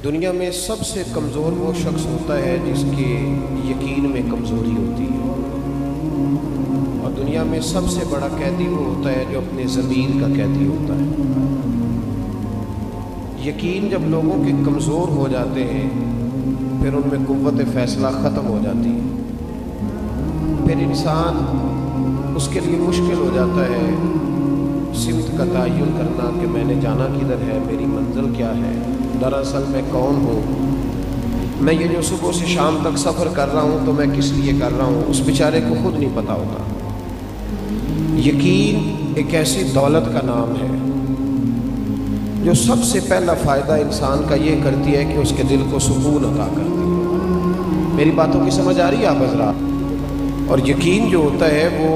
دنیا میں سب سے کمزور وہ شخص ہوتا ہے جس کے یقین میں کمزوری ہوتی ہے، اور دنیا میں سب سے بڑا قیدی وہ ہوتا ہے جو اپنے ضمیر کا قیدی ہوتا ہے۔ یقین جب لوگوں کے کمزور ہو جاتے ہیں پھر ان میں قوت فیصلہ ختم ہو جاتی ہے، پھر انسان اس کے لیے مشکل ہو جاتا ہے سمت کا تعین کرنا کہ میں نے جانا کدھر ہے، میری منزل کیا ہے، دراصل میں کون ہوں، میں یہ جو صبح سے شام تک سفر کر رہا ہوں تو میں کس لیے کر رہا ہوں، اس بیچارے کو خود نہیں پتہ ہوتا۔ یقین ایک ایسی دولت کا نام ہے جو سب سے پہلا فائدہ انسان کا یہ کرتی ہے کہ اس کے دل کو سکون عطا کرتی ہے۔ میری باتوں کی سمجھ آ رہی ہے آپ حضرات؟ اور یقین جو ہوتا ہے وہ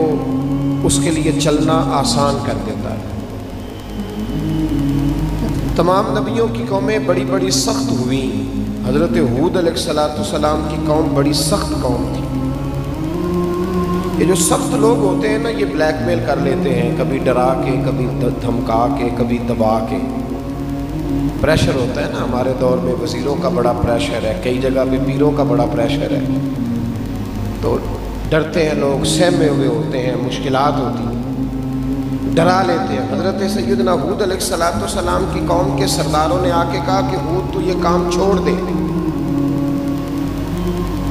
اس کے لیے چلنا آسان کر دیتا ہے۔ تمام نبیوں کی قومیں بڑی بڑی سخت ہوئیں، حضرت ہود علیہ السلام کی قوم بڑی سخت قوم تھی۔ یہ جو سخت لوگ ہوتے ہیں نا، یہ بلیک میل کر لیتے ہیں، کبھی ڈرا کے، کبھی دھمکا کے، کبھی دبا کے۔ پریشر ہوتا ہے نا، ہمارے دور میں وزیروں کا بڑا پریشر ہے، کئی جگہ پہ پیروں کا بڑا پریشر ہے، تو ڈرتے ہیں لوگ، سہمے ہوئے ہوتے ہیں، مشکلات ہوتی ہیں، ڈرا لیتے ہیں۔ حضرت سیدنا ہود علیہ السلام کی قوم کے سرداروں نے آ کے کہا کہ ہود تو یہ کام چھوڑ دے،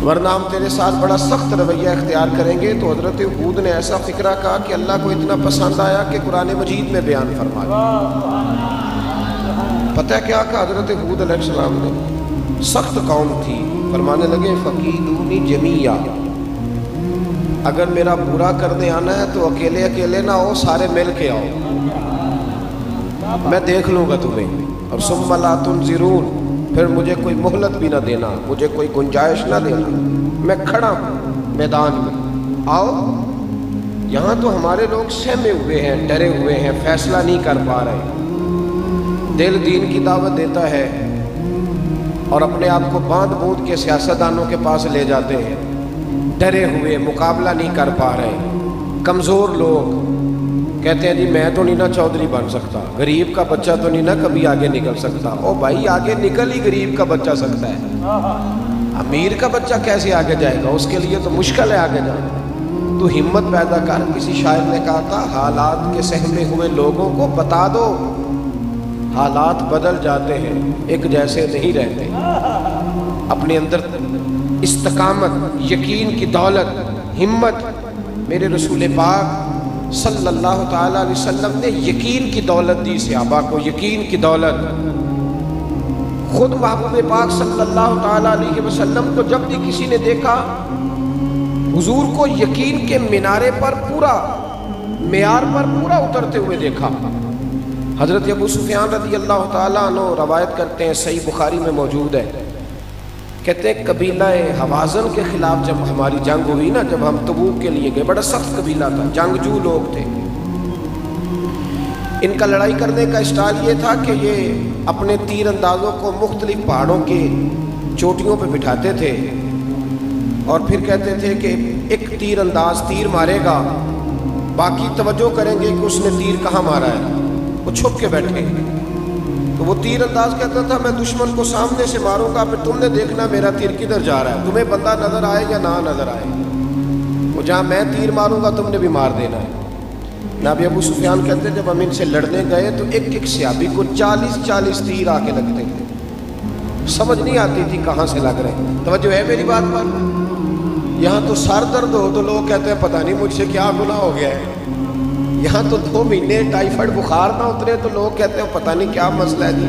ورنہ ہم تیرے ساتھ بڑا سخت رویہ اختیار کریں گے۔ تو حضرت ہود نے ایسا فکرہ کہا کہ اللہ کو اتنا پسند آیا کہ قرآن مجید میں بیان فرما دیا۔ پتہ ہے کیا کہا حضرت ہود علیہ السلام نے؟ سخت قوم تھی، فرمانے لگے فقیدونی جمیعا، اگر میرا برا کرنے آنا ہے تو اکیلے اکیلے نہ ہو، سارے مل کے آؤ، میں دیکھ لوں گا تمہیں، اور ثم لا تنظرون، پھر مجھے کوئی مہلت بھی نہ دینا، مجھے کوئی گنجائش نہ دینا، میں کھڑا ہوں میدان میں، آؤ۔ یہاں تو ہمارے لوگ سہمے ہوئے ہیں، ڈرے ہوئے ہیں، فیصلہ نہیں کر پا رہے۔ دل دین کی دعوت دیتا ہے اور اپنے آپ کو باندھ بوندھ کے سیاستدانوں کے پاس لے جاتے ہیں، ڈرے ہوئے، مقابلہ نہیں کر پا رہے، کمزور لوگ کہتے ہیں جی میں تو نہیں نا چودھری بن سکتا، غریب کا بچہ تو نہیں نا کبھی آگے نکل سکتا۔ او بھائی، آگے نکل ہی غریب کا بچہ سکتا ہے، امیر کا بچہ کیسے آگے جائے گا؟ اس کے لیے تو مشکل ہے آگے جانا۔ تو ہمت پیدا کر۔ کسی شاعر نے کہا تھا حالات کے سہمے ہوئے لوگوں کو بتا دو حالات بدل جاتے ہیں، ایک جیسے نہیں رہتے۔ اپنے اندر استقامت، یقین کی دولت، ہمت۔ میرے رسول پاک صلی اللہ تعالیٰ علیہ وسلم نے یقین کی دولت دی صحابہ کو، یقین کی دولت۔ خود محبوب پاک صلی اللہ تعالیٰ علیہ وسلم کو جب بھی کسی نے دیکھا، حضور کو یقین کے مینارے پر پورا، معیار پر پورا اترتے ہوئے دیکھا۔ حضرت ابو سفیان رضی اللہ تعالیٰ عنہ روایت کرتے ہیں، صحیح بخاری میں موجود ہے، کہتے ہیں قبیلہ حوازن کے خلاف جب ہماری جنگ ہوئی نا، جب ہم تبوک کے لیے گئے، بڑا سخت قبیلہ تھا، جنگجو لوگ تھے۔ ان کا لڑائی کرنے کا اسٹائل یہ تھا کہ یہ اپنے تیر اندازوں کو مختلف پہاڑوں کے چوٹیوں پہ بٹھاتے تھے، اور پھر کہتے تھے کہ ایک تیر انداز تیر مارے گا، باقی توجہ کریں گے کہ اس نے تیر کہاں مارا ہے، وہ چھپ کے بیٹھے۔ تو وہ تیر انداز کہتا تھا میں دشمن کو سامنے سے ماروں گا، پھر تم نے دیکھنا میرا تیر کدھر جا رہا ہے، تمہیں بندہ نظر آئے یا نہ نظر آئے، وہ جہاں میں تیر ماروں گا تم نے بھی مار دینا ہے۔ نبی ابو سفیان کہتے جب ہم ان سے لڑنے گئے تو ایک ایک صحابی کو 40 تیر آ کے لگتے تھے، سمجھ نہیں آتی تھی کہاں سے لگ رہے ہیں۔ توجہ ہے میری بات پر؟ یہاں تو سر درد ہو تو لوگ کہتے ہیں پتہ نہیں مجھ سے کیا گناہ ہو گیا ہے، یہاں تو 2 مہینے ٹائیفائڈ بخار نہ اترے تو لوگ کہتے ہیں پتہ نہیں کیا مسئلہ ہے جی۔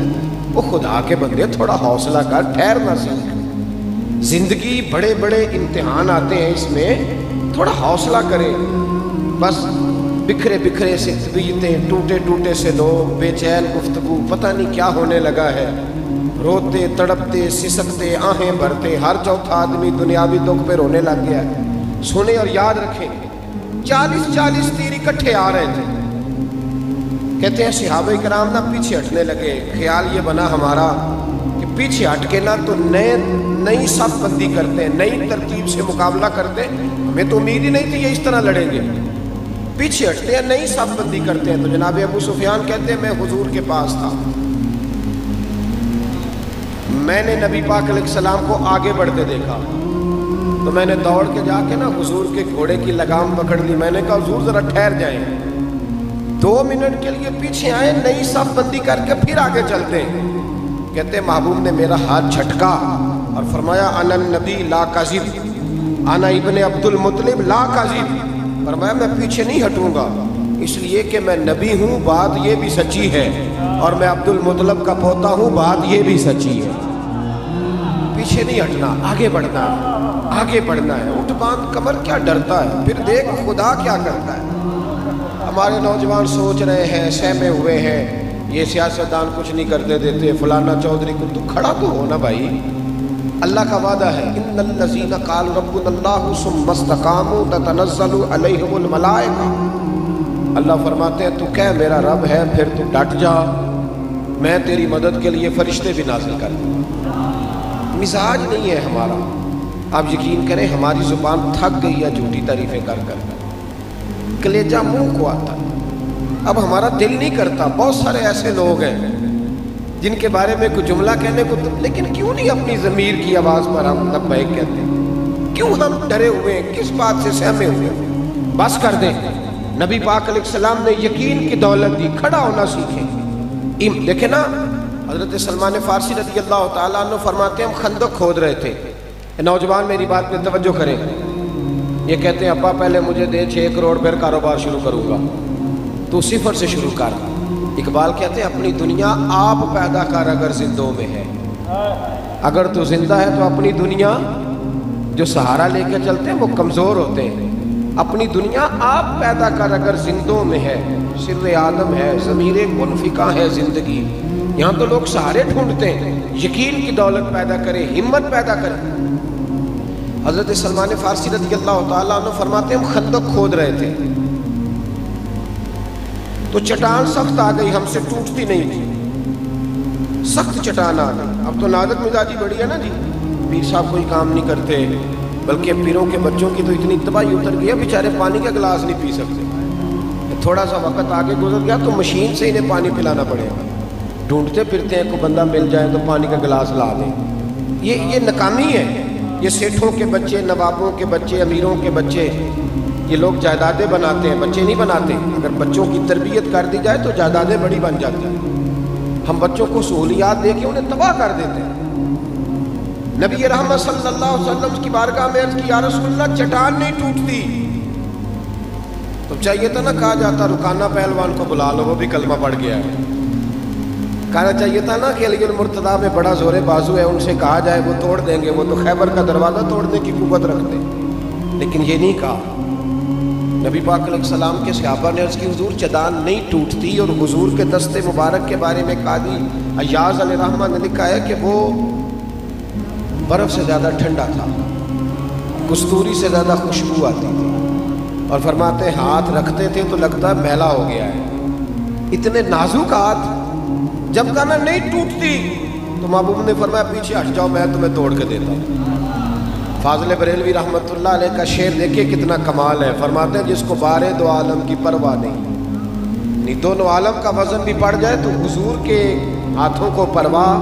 وہ خدا کے بندے تھوڑا حوصلہ کر، ٹھہرنا سیکھ۔ زندگی بڑے بڑے امتحان آتے ہیں، اس میں تھوڑا حوصلہ کرے۔ بس بکھرے بکھرے سے طبیعتیں، ٹوٹے ٹوٹے سے لوگ، بے چین گفتگو، پتہ نہیں کیا ہونے لگا ہے، روتے تڑپتے سسکتے آہیں بھرتے، ہر چوتھا آدمی دنیاوی دکھ پہ رونے لگ گیا ہے۔ سنیں اور یاد رکھیں، 40 تیر اکٹھے آ رہے تھے۔ کہتے ہیں صحابہ کرام نہ پیچھے ہٹنے لگے، خیال یہ بنا ہمارا کہ پیچھے ہٹ کے نہ تو نئی صف بندی کرتے ہیں، نئی ترتیب سے مقابلہ کرتے ہیں، ہمیں تو امید ہی نہیں تھی یہ اس طرح لڑیں گے، پیچھے ہٹتے ہیں، نئی صف بندی کرتے ہیں۔ تو جناب ابو سفیان کہتے ہیں میں حضور کے پاس تھا، میں نے نبی پاک علیہ السلام کو آگے بڑھتے دیکھا تو میں نے دوڑ کے جا کے نا حضور کے گھوڑے کی لگام پکڑ لی. میں نے کہا حضور ذرا ٹھہر جائیں, 2 منٹ کے لیے پیچھے آئے, نئی صف بندی کر کے پھر آگے چلتے ہیں. کہتے محبوب نے میرا ہاتھ جھٹکا اور فرمایا انا النبی لا کاذب, انا ابن عبد المطلب لا کاذب. فرمایا میں پیچھے نہیں ہٹوں گا, اس لیے کہ میں نبی ہوں, بات یہ بھی سچی ہے, اور میں عبد المطلب کا پوتا ہوں, بات یہ بھی سچی ہے. پیچھے نہیں ہٹنا, آگے بڑھنا ہے, آگے بڑھنا ہے. اٹھ باندھ کمر کیا ڈرتا ہے, پھر دیکھ خدا کیا کرتا ہے. ہمارے نوجوان سوچ رہے ہیں, سہمے ہوئے ہیں, یہ سیاستدان کچھ نہیں کرتے دیتے, فلانا چودھری کو. تو کھڑا تو ہو نا بھائی. اللہ کا وعدہ ہے ان الذین قالوا ربنا اللہ ثم استقاموا تتنزل علیہم الملائکہ. اللہ فرماتے ہیں تو کہہ میرا رب ہے, پھر تو ڈٹ جا, میں تیری مدد کے لیے فرشتے بھی نازل کر دوں. مزاج نہیں ہے ہمارا. آپ یقین کریں ہماری زبان تھک گئی ہے جھوٹی تعریفیں کر کر, کلیجہ منہ کو آتا ہے. اب ہمارا دل نہیں کرتا. بہت سارے ایسے لوگ ہیں جن کے بارے میں کوئی جملہ کہنے کو, لیکن کیوں نہیں اپنی ضمیر کی آواز پر ہم لبیک کہتے ہیں؟ کیوں ہم ڈرے ہوئے ہیں, کس بات سے سہمے ہوئے ہیں؟ بس کر دیں. نبی پاک علیہ السلام نے یقین کی دولت دی, کھڑا ہونا سیکھیں. دیکھیں نا حضرت سلمان فارسی رضی اللہ تعالیٰ عنہ فرماتے ہیں ہم خندق کھود رہے تھے. نوجوان میری بات پہ توجہ کریں. یہ کہتے ہیں ابا پہلے مجھے دے 6 کروڑ پھر کاروبار شروع کروں گا. تو صفر سے شروع کر. اقبال کہتے ہیں اپنی دنیا آپ پیدا کر اگر زندوں میں ہے. اگر تو زندہ ہے تو اپنی دنیا, جو سہارا لے کے چلتے ہیں وہ کمزور ہوتے ہیں. اپنی دنیا آپ پیدا کر اگر زندوں میں ہے. سر آدم ہے, ضمیر منفقہ ہے زندگی. یہاں تو لوگ سہارے ڈھونڈتے ہیں. یقین کی دولت پیدا کرے, ہمت پیدا کرے. حضرت سلمان فارسی رضی اللہ تعالیٰ عنہ فرماتے ہیں ہم خندق کھود رہے تھے تو چٹان سخت آ گئی, ہم سے ٹوٹتی نہیں تھی, سخت چٹان آ گئی. اب تو نادت مزاجی بڑی ہے نا جی, پیر صاحب کوئی کام نہیں کرتے, بلکہ پیروں کے بچوں کی تو اتنی تباہی اتر گئی ہے بیچارے پانی کا گلاس نہیں پی سکتے. تھوڑا سا وقت آگے گزر گیا تو مشین سے انہیں پانی پلانا پڑے گا. ڈھونڈتے پھرتے ہیں کوئی بندہ مل جائے تو پانی کا گلاس لا دیں. یہ ناکامی ہے. یہ سیٹھوں کے بچے, نوابوں کے بچے, امیروں کے بچے, یہ لوگ جائیدادیں بناتے ہیں, بچے نہیں بناتے. اگر بچوں کی تربیت کر دی جائے تو جائیدادیں بڑی بن جاتی ہیں. ہم بچوں کو سہولیات دے کے انہیں تباہ کر دیتے ہیں. نبی رحمت صلی اللہ علیہ وسلم کی بارگاہ میں عرض کی یا رسول اللہ چٹان نہیں ٹوٹتی. تو چاہیے تھا نا کہا جاتا رکانہ پہلوان کو بلا لو, وہ بھی کلمہ پڑھ گیا ہے. کہنا چاہیے تھا نا کہ علی المرتضیٰ میں بڑا زور بازو ہے, ان سے کہا جائے وہ توڑ دیں گے, وہ تو خیبر کا دروازہ توڑنے کی قوت رکھتے. لیکن یہ نہیں کہا. نبی پاک علیہ السلام کے صحابہ نے عرض کی حضور چٹان نہیں ٹوٹتی. اور حضور کے دست مبارک کے بارے میں قاضی ایاز علیہ رحمہ نے لکھا ہے کہ وہ برف سے زیادہ ٹھنڈا تھا, کستوری سے زیادہ خوشبو آتی تھی, اور فرماتے ہاتھ رکھتے تھے تو لگتا میلا ہو گیا ہے. اتنے نازک ہاتھ. جب کہنا نہیں ٹوٹتی تو محبوب نے فرمایا پیچھے ہٹ جاؤ, میں تمہیں توڑ کے دیتا ہوں. فاضل بریلوی رحمۃ اللہ علیہ کا شعر دیکھیں کتنا کمال ہے. فرماتے ہیں جس کو بارے دو عالم کی پرواہ نہیں, دونوں عالم کا وزن بھی پڑ جائے تو حضور کے ہاتھوں کو پرواہ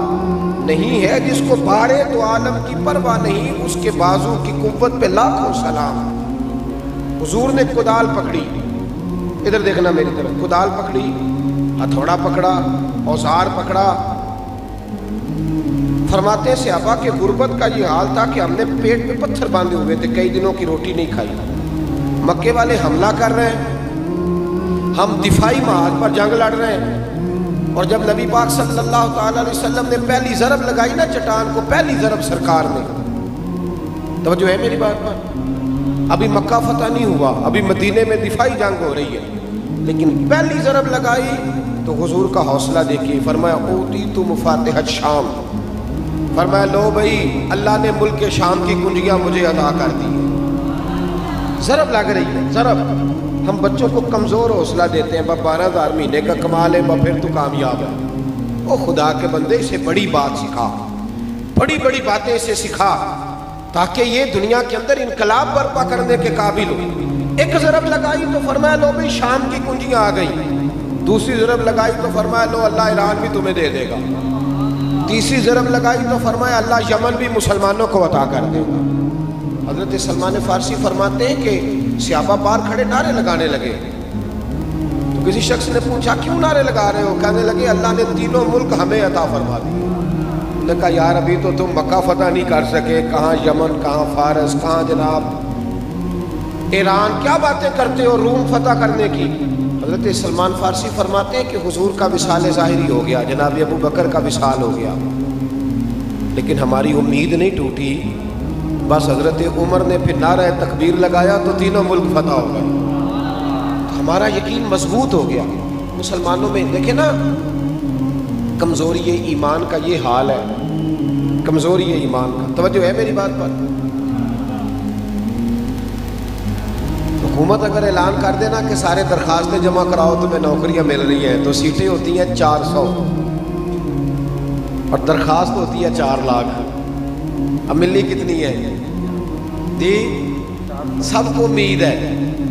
نہیں ہے. جس کو بارے دو عالم کی پرواہ نہیں, اس کے بازو کی قوت پہ لاکھوں سلام. حضور نے کدال پکڑی, ادھر دیکھنا میری طرف, کدال پکڑی, ہتھوڑا پکڑا, اوزار پکڑا. فرماتے ہیں صحابہ کے غربت کا یہ حال تھا کہ ہم نے پیٹ پہ پتھر باندھے ہوئے تھے, کئی دنوں کی روٹی نہیں کھائی. مکے والے حملہ کر رہے ہیں, ہم دفاعی محاذ پر جنگ لڑ رہے ہیں. اور جب نبی پاک صلی اللہ تعالی علیہ وسلم نے پہلی ضرب لگائی نا چٹان کو, پہلی ضرب سرکار نے, توجہ ہے میری بات پر, ابھی مکہ فتح نہیں ہوا, ابھی مدینے میں دفاعی جنگ ہو رہی ہے, لیکن پہلی ضرب لگائی تو حضور کا حوصلہ دیکھیے. فرمایا اوتیت مفاتح الشام, فرمایا لو بھائی اللہ نے ملک شام کی کنجیاں مجھے عطا کر دی. ضرب لگ رہی ہے, ضرب. ہم بچوں کو کمزور حوصلہ دیتے ہیں, 12,000 مہینے کا کما لے پھر تو کامیاب ہے. او خدا کے بندے اسے بڑی بات سکھا, بڑی بڑی باتیں اسے سکھا, تاکہ یہ دنیا کے اندر انقلاب برپا کرنے کے قابل ہو. ایک ضرب لگائی تو فرمایا لو بھائی شام کی کنجیاں آ گئی. دوسری ضرب لگائی تو فرمایا لو اللہ ایران بھی تمہیں دے دے گا. تیسری ضرب لگائی تو فرمایا اللہ یمن بھی مسلمانوں کو عطا کر دے گا۔ حضرت سلمان فارسی فرماتے ہیں کہ صحابہ باہر کھڑے نعرے لگانے لگے، تو کسی شخص نے پوچھا کیوں نعرے لگا رہے ہو؟ کہنے لگے اللہ نے تینوں ملک ہمیں عطا فرما دیے۔ انہوں نے کہا یار ابھی تو تم مکہ فتح نہیں کر سکے، کہاں یمن، کہاں فارس، کہاں جناب ایران، کیا باتیں کرتے ہو روم فتح کرنے کی۔ حضرت سلمان فارسی فرماتے ہیں کہ حضور کا وصال ظاہری ہو گیا، جناب ابو بکر کا وصال ہو گیا، لیکن ہماری امید نہیں ٹوٹی۔ بس حضرت عمر نے پھر نعرہ تکبیر لگایا تو تینوں ملک فتح ہو گئے، تو ہمارا یقین مضبوط ہو گیا۔ مسلمانوں میں دیکھیں نا کمزوری ایمان کا یہ حال ہے، کمزوری ایمان کا، توجہ ہے میری بات پر؟ حکومت اگر اعلان کر دینا کہ سارے درخواستیں جمع کراؤ تمہیں نوکریاں مل رہی ہیں، تو سیٹیں ہوتی ہیں 400 اور درخواست ہوتی ہے 4 لاکھ، اب ملنی کتنی ہے جی؟ سب کو امید ہے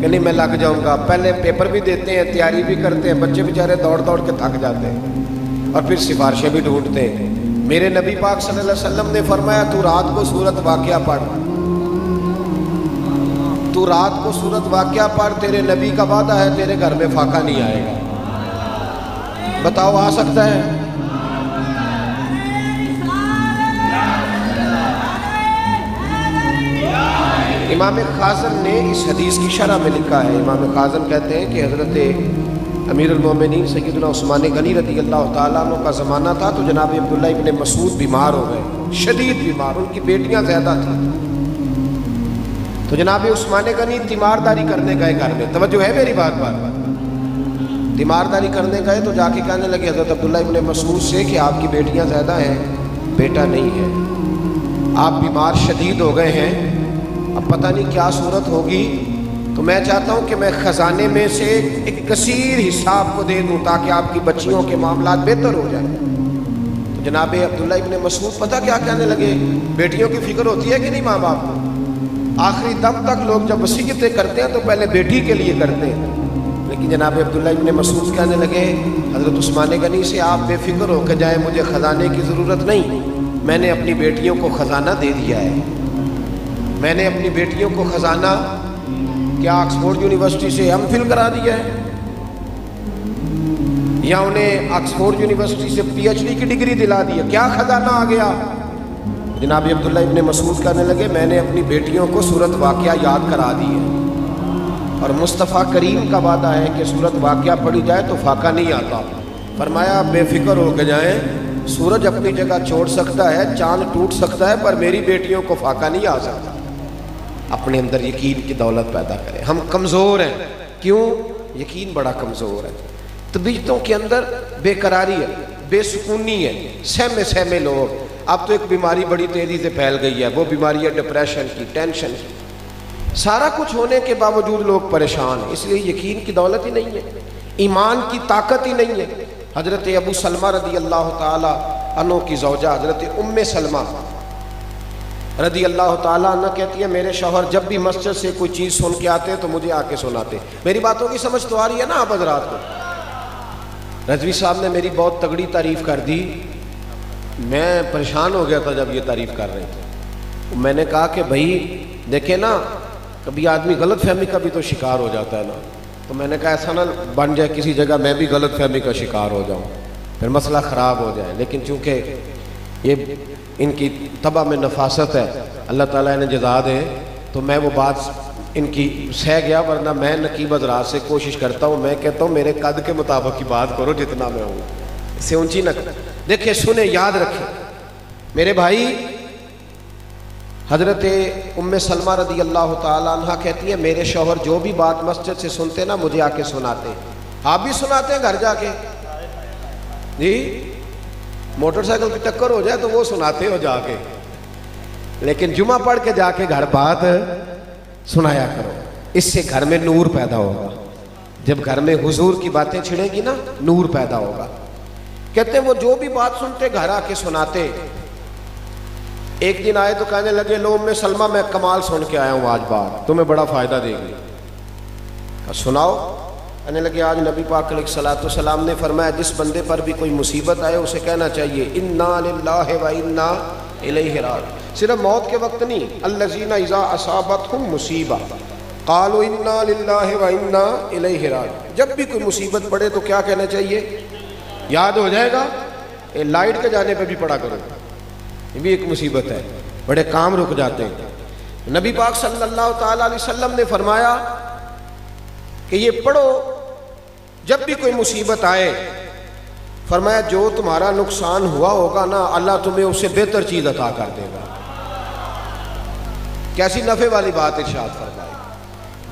کہ نہیں میں لگ جاؤں گا، پہلے پیپر بھی دیتے ہیں، تیاری بھی کرتے ہیں، بچے بیچارے دوڑ دوڑ کے تھک جاتے ہیں اور پھر سفارشیں بھی ڈھونڈتے ہیں۔ میرے نبی پاک صلی اللہ علیہ وسلم نے فرمایا تو رات کو سورت واقعہ پڑھ، تو رات کو سورت واقعہ پڑھ، تیرے نبی کا وعدہ ہے تیرے گھر میں فاقہ نہیں آئے گا۔ بتاؤ آ سکتا ہے؟ امام خازن نے اس حدیث کی شرح میں لکھا ہے، امام خازن کہتے ہیں کہ حضرت امیر المومنین سیدنا عثمان غنی رضی اللہ تعالیٰ عنہ کا زمانہ تھا، تو جناب عبداللہ ابن مسعود بیمار ہو گئے، شدید بیمار، ان کی بیٹیاں زیادہ تھیں، تو جناب عثمان غنی تیمارداری کرنے گئے گھر میں، توجہ ہے میری بات پر؟ تیمارداری کرنے گئے تو جا کے کہنے لگے حضرت عبداللہ ابن مسعود سے کہ آپ کی بیٹیاں زیادہ ہیں، بیٹا نہیں ہے، آپ بیمار شدید ہو گئے ہیں، اب پتہ نہیں کیا صورت ہوگی، تو میں چاہتا ہوں کہ میں خزانے میں سے ایک کثیر حصہ آپ کو دے دوں تاکہ آپ کی بچیوں کے معاملات بہتر ہو جائیں۔ تو جناب عبداللہ ابن مسعود پتہ کیا کہنے لگے؟ بیٹیوں کی فکر ہوتی ہے کہ نہیں ماں باپ کو؟ آخری دم تک لوگ جب وصیتیں کرتے ہیں تو پہلے بیٹی کے لیے کرتے ہیں، لیکن جناب عبداللہ ابن مسعود کہنے لگے حضرت عثمان غنی سے آپ بے فکر ہو کے جائیں، مجھے خزانے کی ضرورت نہیں، میں نے اپنی بیٹیوں کو خزانہ دے دیا ہے، میں نے اپنی بیٹیوں کو خزانہ کیا آکسفورڈ یونیورسٹی سے ایم فل کرا دیا ہے، یا انہیں آکسفورڈ یونیورسٹی سے پی ایچ ڈی کی ڈگری دلا دی ہے، کیا خزانہ آ گیا؟ جناب عبداللہ ابن مسعود کہنے لگے میں نے اپنی بیٹیوں کو سورت واقعہ یاد کرا دی ہے، اور مصطفیٰ کریم کا وعدہ ہے کہ سورت واقعہ پڑھی جائے تو فاقہ نہیں آتا۔ فرمایا بے فکر ہو کے جائیں، سورج اپنی جگہ چھوڑ سکتا ہے، چاند ٹوٹ سکتا ہے، پر میری بیٹیوں کو فاقہ نہیں آ سکتا۔ اپنے اندر یقین کی دولت پیدا کریں۔ ہم کمزور ہیں، کیوں؟ یقین بڑا کمزور ہے، طبیعتوں کے اندر بے قراری ہے، بے سکونی ہے، سہمے سہمے لوگ۔ اب تو ایک بیماری بڑی تیزی سے پھیل گئی ہے، وہ بیماری ہے ڈپریشن کی، ٹینشن کی، سارا کچھ ہونے کے باوجود لوگ پریشان ہیں، اس لیے یقین کی دولت ہی نہیں ہے، ایمان کی طاقت ہی نہیں ہے۔ حضرت ابو سلمہ رضی اللہ تعالی عنہ کی زوجہ حضرت ام سلمہ رضی اللہ تعالیٰ عنہ کہتی ہے میرے شوہر جب بھی مسجد سے کوئی چیز سن کے آتے تو مجھے آ کے سناتے۔ میری باتوں کی سمجھ تو آ رہی ہے نا آپ حضرات کو؟ رضوی صاحب نے میری بہت تگڑی تعریف کر دی، میں پریشان ہو گیا تھا جب یہ تعریف کر رہے تھے۔ میں نے کہا کہ بھائی دیکھیں نا، کبھی آدمی غلط فہمی کا بھی تو شکار ہو جاتا ہے نا، تو میں نے کہا ایسا نہ بن جائے کسی جگہ میں بھی غلط فہمی کا شکار ہو جاؤں، پھر مسئلہ خراب ہو جائے، لیکن چونکہ یہ ان کی طبع میں نفاست ہے، اللہ تعالیٰ انہیں جزا دے، تو میں وہ بات ان کی سہ گیا، ورنہ میں نقیب حضرات سے کوشش کرتا ہوں، میں کہتا ہوں میرے قد کے مطابق کی بات کرو جتنا میں ہوں، اس سے اونچی نہ کرو۔ دیکھیں سنیں، یاد رکھیں میرے بھائی، حضرت ام سلمہ رضی اللہ تعالیٰ عنہ کہتی ہیں میرے شوہر جو بھی بات مسجد سے سنتے نا مجھے آ کے سناتے۔ آپ بھی سناتے ہیں گھر جا کے؟ جی، موٹر سائیکل کی ٹکر ہو جائے تو وہ سناتے ہو جا کے، لیکن جمعہ پڑھ کے جا کے گھر بات سنایا کرو، اس سے گھر میں نور پیدا ہوگا۔ جب گھر میں حضور کی باتیں چھڑیں گی نا، نور پیدا ہوگا۔ کہتے ہیں وہ جو بھی بات سنتے گھر آ کے سناتے۔ ایک دن آئے تو کہنے لگے لو ام سلمہ میں کمال سن کے آیا ہوں، آج بات تمہیں بڑا فائدہ دے گی۔ سناؤ۔ کہنے لگے آج نبی پاک علیہ الصلوۃ والسلام نے فرمایا جس بندے پر بھی کوئی مصیبت آئے اسے کہنا چاہیے انا للہ و انا الیہ راجعون۔ صرف موت کے وقت نہیں، الذین اذا اصابتہم مصیبہ قالوا انا للہ و انا الیہ راجعون۔ جب بھی کوئی مصیبت پڑے تو کیا کہنا چاہیے؟ یاد ہو جائے گا، لائٹ کے جانے پہ بھی پڑھا کرو، یہ بھی ایک مصیبت ہے، بڑے کام رک جاتے ہیں۔ نبی پاک صلی اللہ تعالیٰ علیہ وسلم نے فرمایا کہ یہ پڑھو جب بھی کوئی مصیبت آئے، فرمایا جو تمہارا نقصان ہوا ہوگا نا اللہ تمہیں اس سے بہتر چیز عطا کر دے گا۔ کیسی نفع والی بات ارشاد فرمائی،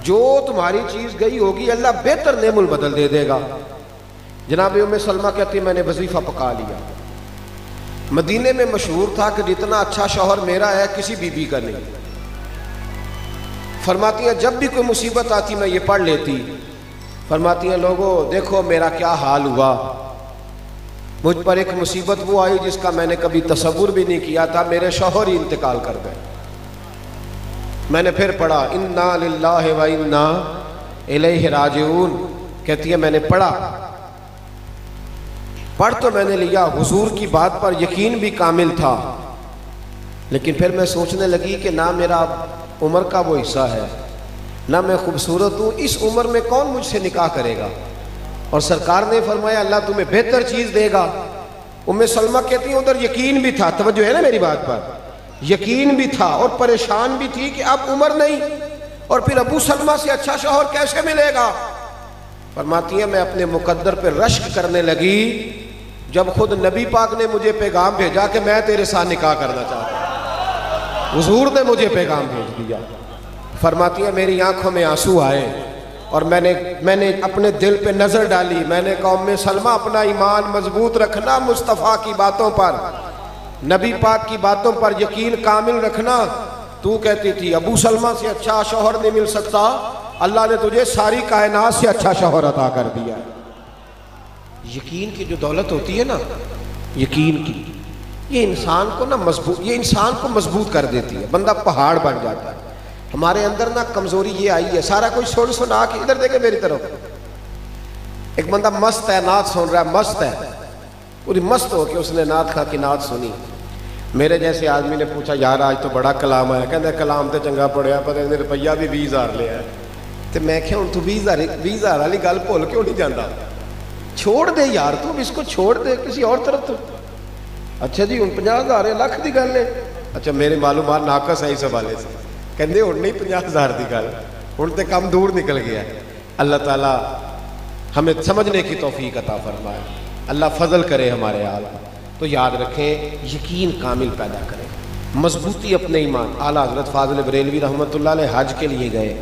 جو تمہاری چیز گئی ہوگی اللہ بہتر نعم البدل دے دے گا۔ جناب ام سلمہ کہتی میں نے وظیفہ پکا لیا، مدینے میں مشہور تھا کہ جتنا اچھا شوہر میرا ہے کسی بی بی کا نہیں۔ فرماتی ہیں جب بھی کوئی مصیبت آتی میں یہ پڑھ لیتی، فرماتی ہیں لوگوں دیکھو میرا کیا حال ہوا، مجھ پر ایک مصیبت وہ آئی جس کا میں نے کبھی تصور بھی نہیں کیا تھا، میرے شوہر ہی انتقال کر گئے۔ میں نے پھر پڑھا انا للہ و انا الیہ راجعون، کہتی ہے میں نے پڑھ تو میں نے لیا، حضور کی بات پر یقین بھی کامل تھا، لیکن پھر میں سوچنے لگی کہ نہ میرا عمر کا وہ حصہ ہے، نہ میں خوبصورت ہوں، اس عمر میں کون مجھ سے نکاح کرے گا؟ اور سرکار نے فرمایا اللہ تمہیں بہتر چیز دے گا۔ ام سلمہ کہتی ہیں ادھر یقین بھی تھا، توجہ ہے نا میری بات پر، یقین بھی تھا اور پریشان بھی تھی کہ اب عمر نہیں اور پھر ابو سلمہ سے اچھا شوہر کیسے ملے گا۔ فرماتی ہیں میں اپنے مقدر پہ رشک کرنے لگی جب خود نبی پاک نے مجھے پیغام بھیجا کہ میں تیرے ساتھ نکاح کرنا چاہتا ہوں، حضور نے مجھے پیغام بھیج دیا۔ فرماتی ہیں میری آنکھوں میں آنسو آئے اور میں نے اپنے دل پہ نظر ڈالی، میں نے کہا ام سلمہ اپنا ایمان مضبوط رکھنا، مصطفیٰ کی باتوں پر، نبی پاک کی باتوں پر یقین کامل رکھنا۔ تو کہتی تھی ابو سلمہ سے اچھا شوہر نہیں مل سکتا، اللہ نے تجھے ساری کائنات سے اچھا شوہر عطا کر دیا۔ یقین کی جو دولت ہوتی ہے نا، یقین کی، یہ انسان کو مضبوط کر دیتی ہے، بندہ پہاڑ بن جاتا ہے۔ ہمارے اندر نا کمزوری یہ آئی ہے، سارا کچھ سنا کے ادھر دیکھیں میری طرف، ایک بندہ مست ہے، نعت سن رہا ہے، مست ہے، پوری مست ہو کے اس نے نعت خواہ کی نعت سنی۔ میرے جیسے آدمی نے پوچھا یار آج تو بڑا کلام آیا، کہتے کلام تو چنگا پڑھیا پر روپیہ بھی 20,000 لیا ہے، تو میں کہ ہوں تو 20,000 والی گل بھول کیوں نہیں جانا؟ چھوڑ دے یار، تو اس کو چھوڑ دے کسی اور طرف تو۔ اچھا جی ہوں 50,000 لاکھ دی گل ہے، اچھا میرے معلومات ناقص ہے اس حوالے سے، کہندے ہوں نہیں 50,000 دی گل، ہوں تو کم دور نکل گیا ہے۔ اللہ تعالیٰ ہمیں سمجھنے کی توفیق عطا فرمائے، اللہ فضل کرے ہمارے حال۔ تو یاد رکھیں یقین کامل پیدا کریں، مضبوطی اپنے ایمان۔ اعلیٰ حضرت فاضل بریلوی رحمۃ اللہ علیہ حج کے لیے گئے،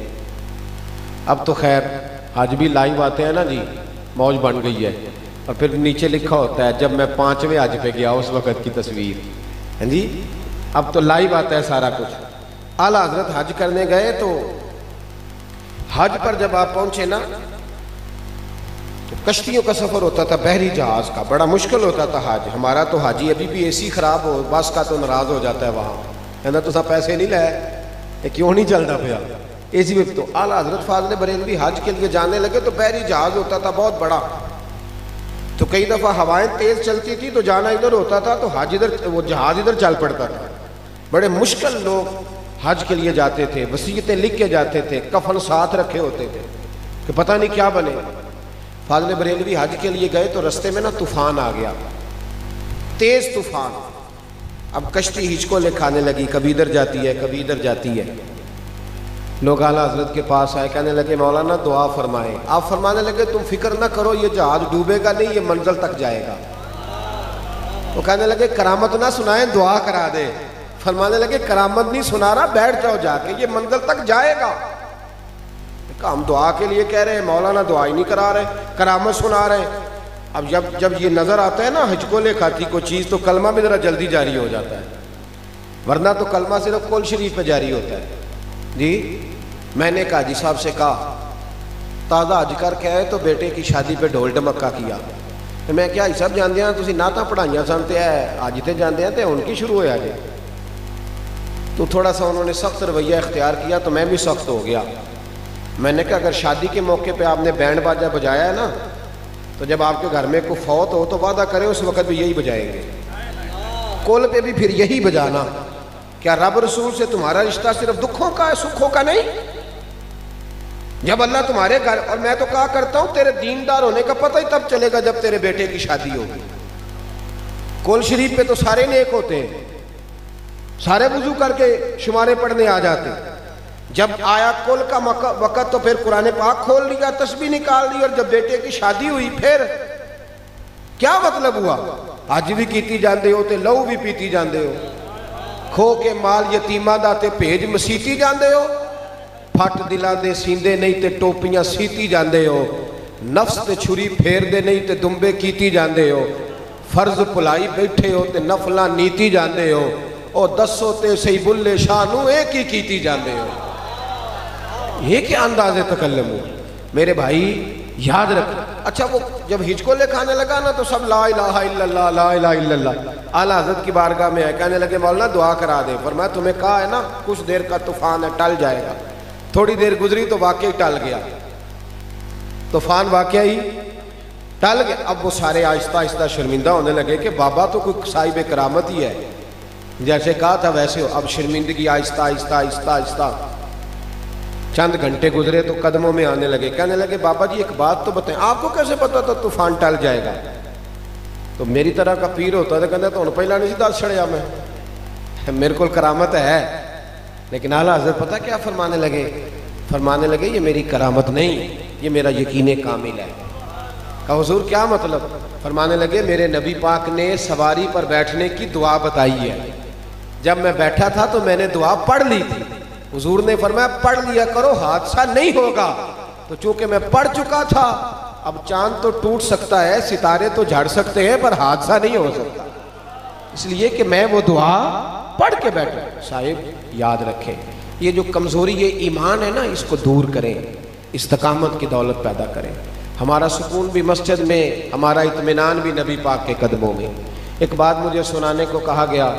اب تو خیر حج بھی لائیو آتے ہیں نا جی، موج بن گئی ہے، اور پھر نیچے لکھا ہوتا ہے جب میں 5ویں حج پہ گیا اس وقت کی تصویر، ہاں جی اب تو لائیو آتا ہے سارا کچھ۔ اعلیٰ حضرت حج کرنے گئے تو حج پر جب آپ پہنچے نا تو کشتیوں کا سفر ہوتا تھا، بحری جہاز کا، بڑا مشکل ہوتا تھا حج۔ ہمارا تو حاجی ابھی بھی اے سی خراب ہو بس کا تو ناراض ہو جاتا ہے، وہاں کہنا تو پیسے نہیں لائے، یہ کیوں نہیں چلتا پیا اے سی میں۔ تو اعلیٰ حضرت فاضل بریلوی حج کے لیے جانے لگے تو بحری جہاز ہوتا تھا بہت بڑا، تو کئی دفعہ ہوائیں تیز چلتی تھی تو جانا ادھر ہوتا تھا تو حج ادھر، وہ جہاز ادھر چل پڑتا تھا۔ بڑے مشکل لوگ حج کے لیے جاتے تھے، وصیتیں لکھ کے جاتے تھے، کفن ساتھ رکھے ہوتے تھے کہ پتہ نہیں کیا بنے۔ فاضل بریلوی حج کے لیے گئے تو رستے میں نا طوفان آ گیا، تیز طوفان۔ اب کشتی ہچکولے کھانے لگی، کبھی ادھر جاتی ہے کبھی ادھر جاتی ہے۔ لوگ اعلیٰ حضرت کے پاس آئے، کہنے لگے مولانا دعا فرمائیں۔ آپ فرمانے لگے تم فکر نہ کرو، یہ جہاز ڈوبے گا نہیں، یہ منزل تک جائے گا۔ وہ کہنے لگے کرامت نہ سنائیں، دعا کرا دے۔ فرمانے لگے کرامت نہیں سنا رہا، بیٹھ جاؤ جا کے، یہ منزل تک جائے گا۔ ہم دعا کے لیے کہہ رہے ہیں، مولانا دعا ہی نہیں کرا رہے، کرامت سنا رہے ہیں۔ اب جب یہ نظر آتا ہے نا ہچکولے کھاتی کوئی چیز تو کلمہ بھی ذرا جلدی جاری ہو جاتا ہے، ورنہ تو کلمہ صرف قول شریف پہ جاری ہوتا ہے۔ جی میں نے حاجی صاحب سے کہا تازہ حج کر کے آئے تو بیٹے کی شادی پہ ڈھول ڈمکا کیا، میں کیا حاجی صاحب جاندے ہیں تسی نعتاں پڑھائیاں سن تے حج تے جاندے ہیں تے ہن کی شروع ہویا جی؟ تو تھوڑا سا انہوں نے سخت رویہ اختیار کیا تو میں بھی سخت ہو گیا۔ میں نے کہا اگر شادی کے موقع پہ آپ نے بینڈ باجا بجایا ہے نا تو جب آپ کے گھر میں کوئی فوت ہو تو وعدہ کرے اس وقت بھی یہی بجائیں گے، کول پہ بھی پھر یہی بجانا۔ کیا رب رسول سے تمہارا رشتہ صرف دکھوں کا ہے، سکھوں کا نہیں؟ جب اللہ تمہارے گھر، اور میں تو کہا کرتا ہوں تیرے دیندار ہونے کا پتہ ہی تب چلے گا جب تیرے بیٹے کی شادی ہوگی۔ کول شریف پہ تو سارے نیک ہوتے ہیں، سارے وضو کر کے شمارے پڑھنے آ جاتے، جب آیا کل کا وقت تو پھر قرآن پاک کھول لیا، تسبیح نکال لی، اور جب بیٹے کی شادی ہوئی پھر کیا مطلب ہوا؟ آج بھی کیتی جاندے ہو تے لہو بھی پیتی جاندے ہو، کھو کے مال یتیماں دا تے بھیج مسیتی جاندے ہو، پھٹ دلاں دے سیندے نہیں تے ٹوپیاں سیتی جاندے ہو، نفس تے چھری پھیر دے نہیں تے دمبے کیتی جاندے ہو، فرض پلائی بیٹھے ہو تے نفلاں نیتی جاندے ہو، اور دسو تے سی بلے شانو ایک ہی کیتی جاندے ہو۔ یہ کیا انداز تکلم ہو میرے بھائی، یاد رکھ۔ اچھا وہ جب ہچکولے کھانے لگا نا تو سب لا الہ الا اللہ لا الہ الا اللہ، اعلیٰ حضرت کی بارگاہ میں آئے، کہنے لگے مولانا دعا کرا دے۔ فرمایا تمہیں کہا ہے نا کچھ دیر کا طوفان ہے ٹل جائے گا۔ تھوڑی دیر گزری تو واقعی ٹل گیا، طوفان واقعی ٹل گیا۔ اب وہ سارے آہستہ آہستہ شرمندہ ہونے لگے کہ بابا تو کوئی صاحب کرامت ہی ہے، جیسے کہا تھا ویسے ہو۔ اب شرمندگی آہستہ آہستہ آہستہ آہستہ چند گھنٹے گزرے تو قدموں میں آنے لگے، کہنے لگے بابا جی ایک بات تو بتائیں، آپ کو کیسے پتا تھا طوفان ٹل جائے گا؟ تو میری طرح کا پیر ہوتا تو کہتا تو ان پہلا نہیں سی دس چھڑیا میں، میرے کو کرامت ہے۔ لیکن اعلیٰ حضرت پتہ کیا فرمانے لگے یہ میری کرامت نہیں، یہ میرا یقین کامل ہے۔ کہا حضور کیا مطلب؟ فرمانے لگے میرے نبی پاک نے سواری پر بیٹھنے کی دعا بتائی ہے، جب میں بیٹھا تھا تو میں نے دعا پڑھ لی تھی، حضور نے فرمایا پڑھ لیا کرو حادثہ نہیں ہوگا، تو چونکہ میں پڑھ چکا تھا اب چاند تو ٹوٹ سکتا ہے، ستارے تو جھڑ سکتے ہیں، پر حادثہ نہیں ہو سکتا، اس لیے کہ میں وہ دعا پڑھ کے بیٹھا۔ صاحب یاد رکھیں یہ جو کمزوری یہ ایمان ہے نا، اس کو دور کریں، استقامت کی دولت پیدا کریں۔ ہمارا سکون بھی مسجد میں، ہمارا اطمینان بھی نبی پاک کے قدموں میں۔ ایک بات مجھے سنانے کو کہا گیا،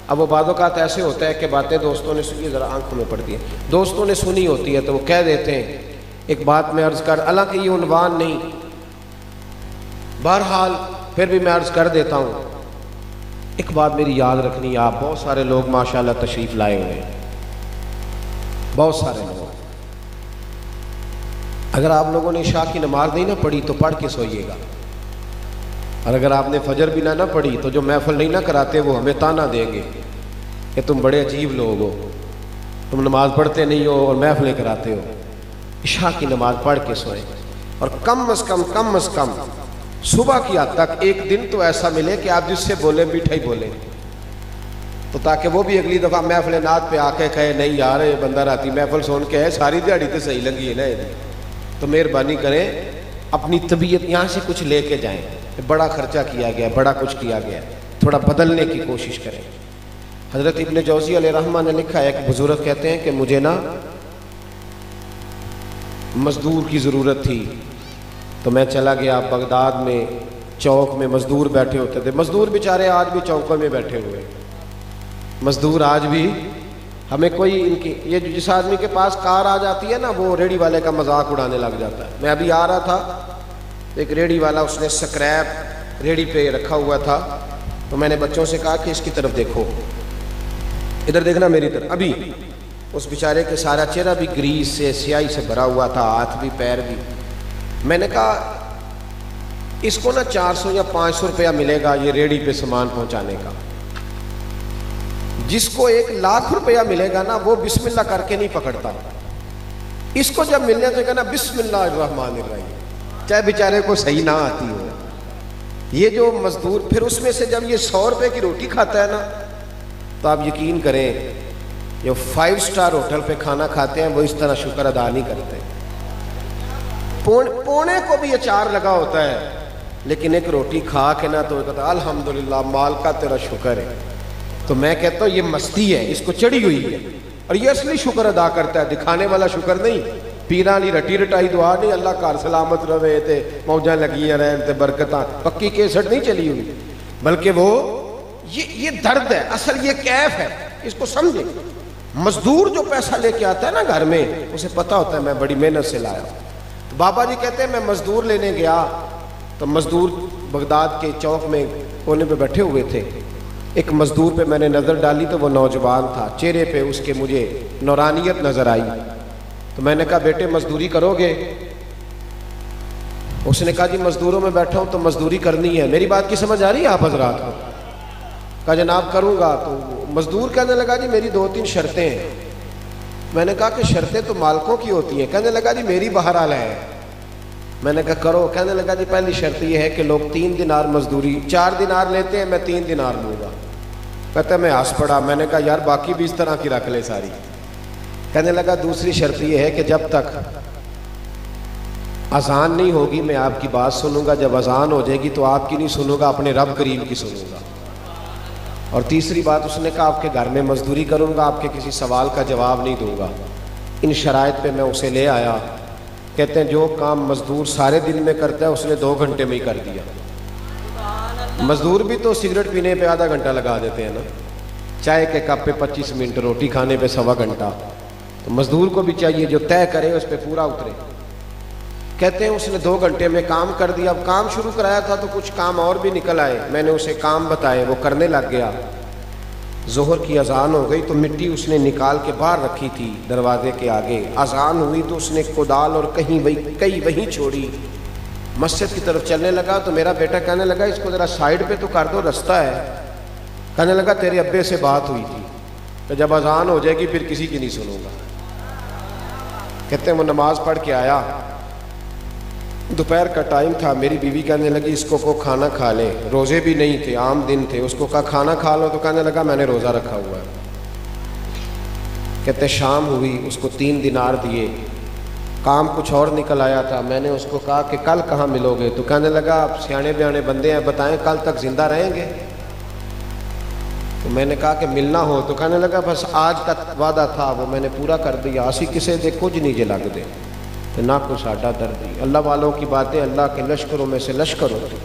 اب وہ بعض اوقات ایسے ہوتا ہے کہ باتیں دوستوں نے سنی، ذرا آنکھوں میں پڑتی ہیں، دوستوں نے سنی ہوتی ہے تو وہ کہہ دیتے ہیں۔ ایک بات میں عرض کر، حالانکہ یہ عنوان نہیں، بہرحال پھر بھی میں عرض کر دیتا ہوں، ایک بات میری یاد رکھنی ہے، آپ بہت سارے لوگ ماشاءاللہ تشریف لائے ہوئے ہیں، بہت سارے لوگ، اگر آپ لوگوں نے عشاء کی نماز نہیں نہ پڑھی تو پڑھ کے سوئیے گا، اور اگر آپ نے فجر بھی نہ پڑھی تو جو محفل نہیں نہ کراتے وہ ہمیں تانا دیں گے کہ تم بڑے عجیب لوگ ہو، تم نماز پڑھتے نہیں ہو اور محفلیں کراتے ہو۔ عشاء کی نماز پڑھ کے سوئیں، اور کم از کم صبح کی حد تک ایک دن تو ایسا ملے کہ آپ جس سے بولیں میٹھا ہی بولیں، تو تاکہ وہ بھی اگلی دفعہ محفل نعت پہ آ کے کہے نہیں یار یہ بندہ راتی محفل سن کے ہے ساری دیہڑی تو صحیح لگی ہے نا، تو مہربانی کریں اپنی طبیعت یہاں سے کچھ لے کے جائیں، بڑا خرچہ کیا گیا، بڑا کچھ کیا گیا، تھوڑا بدلنے کی کوشش کریں۔ حضرت ابن جوزی علیہ رحمہ نے لکھا ہے، ایک بزرگ کہتے ہیں کہ مجھے نا مزدور کی ضرورت تھی تو میں چلا گیا بغداد میں، چوک میں مزدور بیٹھے ہوتے تھے، مزدور بیچارے آج بھی چوکوں میں بیٹھے ہوئے، مزدور آج بھی، ہمیں کوئی ان کی یہ جس آدمی کے پاس کار آ جاتی ہے نا وہ ریڑھی والے کا مذاق اڑانے لگ جاتا ہے۔ میں ابھی آ رہا تھا، ایک ریڑھی والا اس نے سکریپ ریڑھی پہ رکھا ہوا تھا، تو میں نے بچوں سے کہا کہ اس کی طرف دیکھو، ادھر دیکھنا میری طرف۔ ابھی اس بیچارے کے سارا چہرہ بھی گریس سے سیاہی سے بھرا ہوا تھا، ہاتھ بھی پیر بھی۔ میں نے کہا اس کو نا 400 یا 500 روپیہ ملے گا یہ ریڑھی پہ سامان پہنچانے کا، جس کو 1 لاکھ روپیہ ملے گا نا وہ بسم اللہ کر کے نہیں پکڑتا، اس کو جب ملنے تو کہنا بسم اللہ الرحمن الرحیم، چاہے بیچارے کو صحیح نہ آتی ہو۔ یہ جو مزدور پھر اس میں سے جب یہ 100 روپے کی روٹی کھاتا ہے نا تو آپ یقین کریں جو 5 سٹار ہوٹل پہ کھانا کھاتے ہیں وہ اس طرح شکر ادا نہیں کرتے۔ پونے کو بھی اچار لگا ہوتا ہے لیکن ایک روٹی کھا کے نا تو کہتا الحمدللہ مال کا تیرا شکر ہے۔ تو میں کہتا ہوں یہ مستی ہے، اس کو چڑھی ہوئی ہے، اور یہ اصلی شکر ادا کرتا ہے، دکھانے والا شکر نہیں، پیران لی رٹی رٹائی دعا نہیں، اللہ کار سلامت رہے تے موجاں لگی رہن تے برکتاں، پکی کیسٹ نہیں چلی ہوئی، بلکہ وہ یہ درد ہے، اصل یہ کیف ہے، اس کو سمجھیں۔ مزدور جو پیسہ لے کے آتا ہے نا گھر میں، اسے پتہ ہوتا ہے میں بڑی محنت سے لایا ہوں۔ بابا جی کہتے ہیں میں مزدور لینے گیا تو مزدور بغداد کے چوک میں کونے پہ بیٹھے ہوئے تھے۔ ایک مزدور پہ میں نے نظر ڈالی تو وہ نوجوان تھا، چہرے پہ اس کے مجھے نورانیت نظر آئی، تو میں نے کہا بیٹے مزدوری کرو گے؟ اس نے کہا جی مزدوروں میں بیٹھا ہوں تو مزدوری کرنی ہے۔ میری بات کی سمجھ آ رہی ہے آپ حضرات کو؟ کہا جناب کروں گا۔ تو مزدور کہنے لگا جی میری 2-3 شرطیں ہیں۔ میں نے کہا کہ شرطیں تو مالکوں کی ہوتی ہیں۔ کہنے لگا جی میری بہرحال ہے۔ میں نے کہا کرو۔ کہنے لگا جی پہلی شرط یہ ہے کہ لوگ 3 دینار مزدوری 4 دینار لیتے ہیں، میں 3 دینار لوں گا۔ کہتا ہے میں ہنس پڑا۔ میں نے کہا یار باقی بھی اس طرح کی رکھ لے ساری۔ کہنے لگا دوسری شرط یہ ہے کہ جب تک اذان نہیں ہوگی میں آپ کی بات سنوں گا، جب اذان ہو جائے گی تو آپ کی نہیں سنوں گا، اپنے رب کریم کی سنوں گا۔ اور تیسری بات اس نے کہا آپ کے گھر میں مزدوری کروں گا، آپ کے کسی سوال کا جواب نہیں دوں گا۔ ان شرائط پہ میں اسے لے آیا۔ کہتے ہیں جو کام مزدور سارے دن میں کرتا ہے اس نے 2 گھنٹے میں ہی کر دیا۔ مزدور بھی تو سگریٹ پینے پہ آدھا گھنٹہ لگا دیتے ہیں نا، چائے کے کپ پہ 25 منٹ، روٹی کھانے پہ 1.25 گھنٹہ۔ تو مزدور کو بھی چاہیے جو طے کرے اس پہ پورا اترے۔ کہتے ہیں اس نے 2 گھنٹے میں کام کر دیا۔ اب کام شروع کرایا تھا تو کچھ کام اور بھی نکل آئے، میں نے اسے کام بتائے، وہ کرنے لگ گیا۔ ظہر کی اذان ہو گئی تو مٹی اس نے نکال کے باہر رکھی تھی دروازے کے آگے۔ اذان ہوئی تو اس نے کدال اور کئی وہیں چھوڑی، مسجد کی طرف چلنے لگا تو میرا بیٹا کہنے لگا اس کو ذرا سائیڈ پہ تو کر دو، رستہ ہے۔ کہنے لگا تیرے ابے سے بات ہوئی تھی کہ جب اذان ہو جائے گی پھر کسی کی نہیں سنوں گا۔ کہتے ہیں وہ نماز پڑھ کے آیا، دوپہر کا ٹائم تھا، میری بیوی کہنے لگی اس کو کھانا کھا لے، روزے بھی نہیں تھے، عام دن تھے، اس کو کہا کھانا کھا لو تو کہنے لگا میں نے روزہ رکھا ہوا ہے۔ کہتے شام ہوئی، اس کو 3 دینار دیے، کام کچھ اور نکل آیا تھا۔ میں نے اس کو کہا کہ کل کہاں ملو گے؟ تو کہنے لگا آپ سیانے بیانے بندے ہیں، بتائیں کل تک زندہ رہیں گے؟ تو میں نے کہا کہ ملنا ہو تو کہنے لگا بس آج کا وعدہ تھا وہ میں نے پورا کر دیا، اسی کسے دے کچھ نہیں جے لگ دے تو نہ کو ساڈا دردی۔ اللہ والوں کی باتیں اللہ کے لشکروں میں سے لشکر ہوتی۔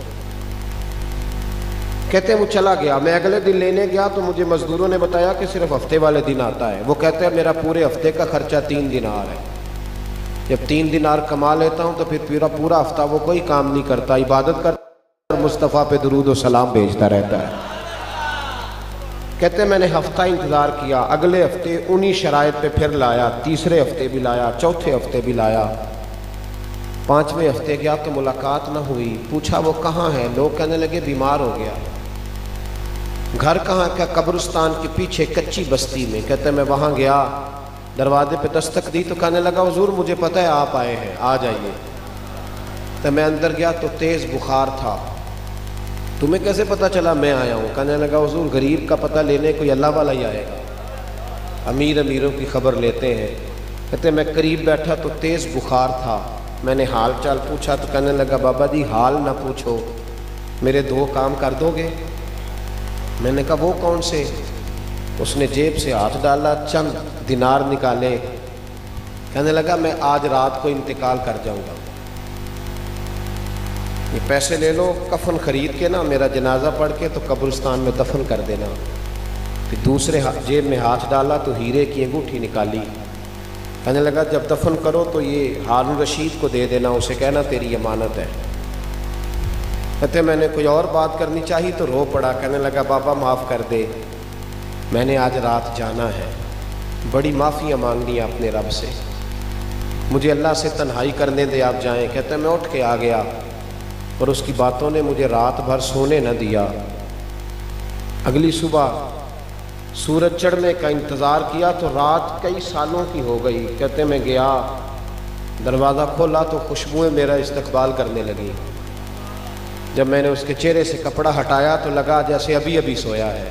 کہتے ہیں وہ چلا گیا، میں اگلے دن لینے گیا تو مجھے مزدوروں نے بتایا کہ صرف ہفتے والے دن آتا ہے۔ وہ کہتے ہیں میرا پورے ہفتے کا خرچہ 3 دینار ہے، جب 3 دینار کما لیتا ہوں تو پھر پورا ہفتہ وہ کوئی کام نہیں کرتا، عبادت کرتا، مصطفیٰ پہ درود و سلام بھیجتا رہتا ہے۔ کہتے ہیں میں نے ہفتہ انتظار کیا، اگلے ہفتے انہی شرائط پہ پھر لایا، تیسرے ہفتے بھی لایا، چوتھے ہفتے بھی لایا، 5ویں ہفتے گیا تو ملاقات نہ ہوئی۔ پوچھا وہ کہاں ہے؟ لوگ کہنے لگے بیمار ہو گیا۔ گھر کہاں کا؟ قبرستان کے پیچھے کچی بستی میں۔ کہتے ہیں میں وہاں گیا، دروازے پہ دستک دی تو کہنے لگا حضور مجھے پتہ ہے آپ آئے ہیں، آ جائیے۔ تو میں اندر گیا تو تیز بخار تھا۔ تمہیں کیسے پتہ چلا میں آیا ہوں؟ کہنے لگا حضور غریب کا پتہ لینے کوئی اللہ والا ہی آئے گا، امیر امیروں کی خبر لیتے ہیں۔ کہتے میں قریب بیٹھا تو تیز بخار تھا، میں نے حال چال پوچھا تو کہنے لگا بابا جی حال نہ پوچھو، میرے 2 کام کر دو گے؟ میں نے کہا وہ کون سے؟ اس نے جیب سے ہاتھ ڈالا، چند دینار نکالے، کہنے لگا میں آج رات کو انتقال کر جاؤں گا، یہ پیسے لے لو، کفن خرید کے نا میرا جنازہ پڑھ کے تو قبرستان میں دفن کر دینا۔ پھر دوسرے جیب میں ہاتھ ڈالا تو ہیرے کی انگوٹھی نکالی، کہنے لگا جب دفن کرو تو یہ ہارون رشید کو دے دینا، اسے کہنا تیری امانت ہے۔ کہتے میں نے کوئی اور بات کرنی چاہی تو رو پڑا، کہنے لگا بابا معاف کر دے، میں نے آج رات جانا ہے، بڑی معافیاں مانگنی ہیں اپنے رب سے، مجھے اللہ سے تنہائی کرنے دے، آپ جائیں۔ کہتے میں اٹھ کے آ گیا اور اس کی باتوں نے مجھے رات بھر سونے نہ دیا۔ اگلی صبح سورج چڑھنے کا انتظار کیا تو رات کئی سالوں کی ہو گئی۔ کہتے میں گیا، دروازہ کھولا تو خوشبوئیں میرا استقبال کرنے لگی۔ جب میں نے اس کے چہرے سے کپڑا ہٹایا تو لگا جیسے ابھی ابھی سویا ہے۔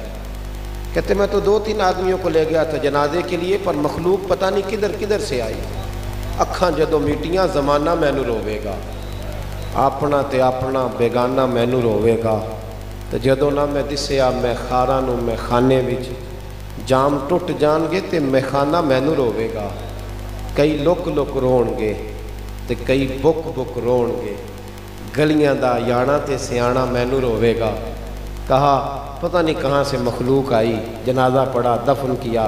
کہتے میں تو 2-3 آدمیوں کو لے گیا تھا جنازے کے لیے، پر مخلوق پتہ نہیں کدھر کدھر سے آئی۔ اکھاں جدوں میٹیاں زمانہ مینوں روے گا، اپنا تے اپنا بیگانہ مینوں روے گا، تے جدوں نہ میں دسیا میں خاراں نوں میں خانے وچ، جام ٹوٹ جان گے تے میں خانہ مینوں روے گا، کئی لک لک رون گے تے کئی بک بک رون گے، گلیاں دا یانا تے سیانا مینوں روے گا۔ کہا پتہ نہیں کہاں سے مخلوق آئی، جنازہ پڑھا، دفن کیا،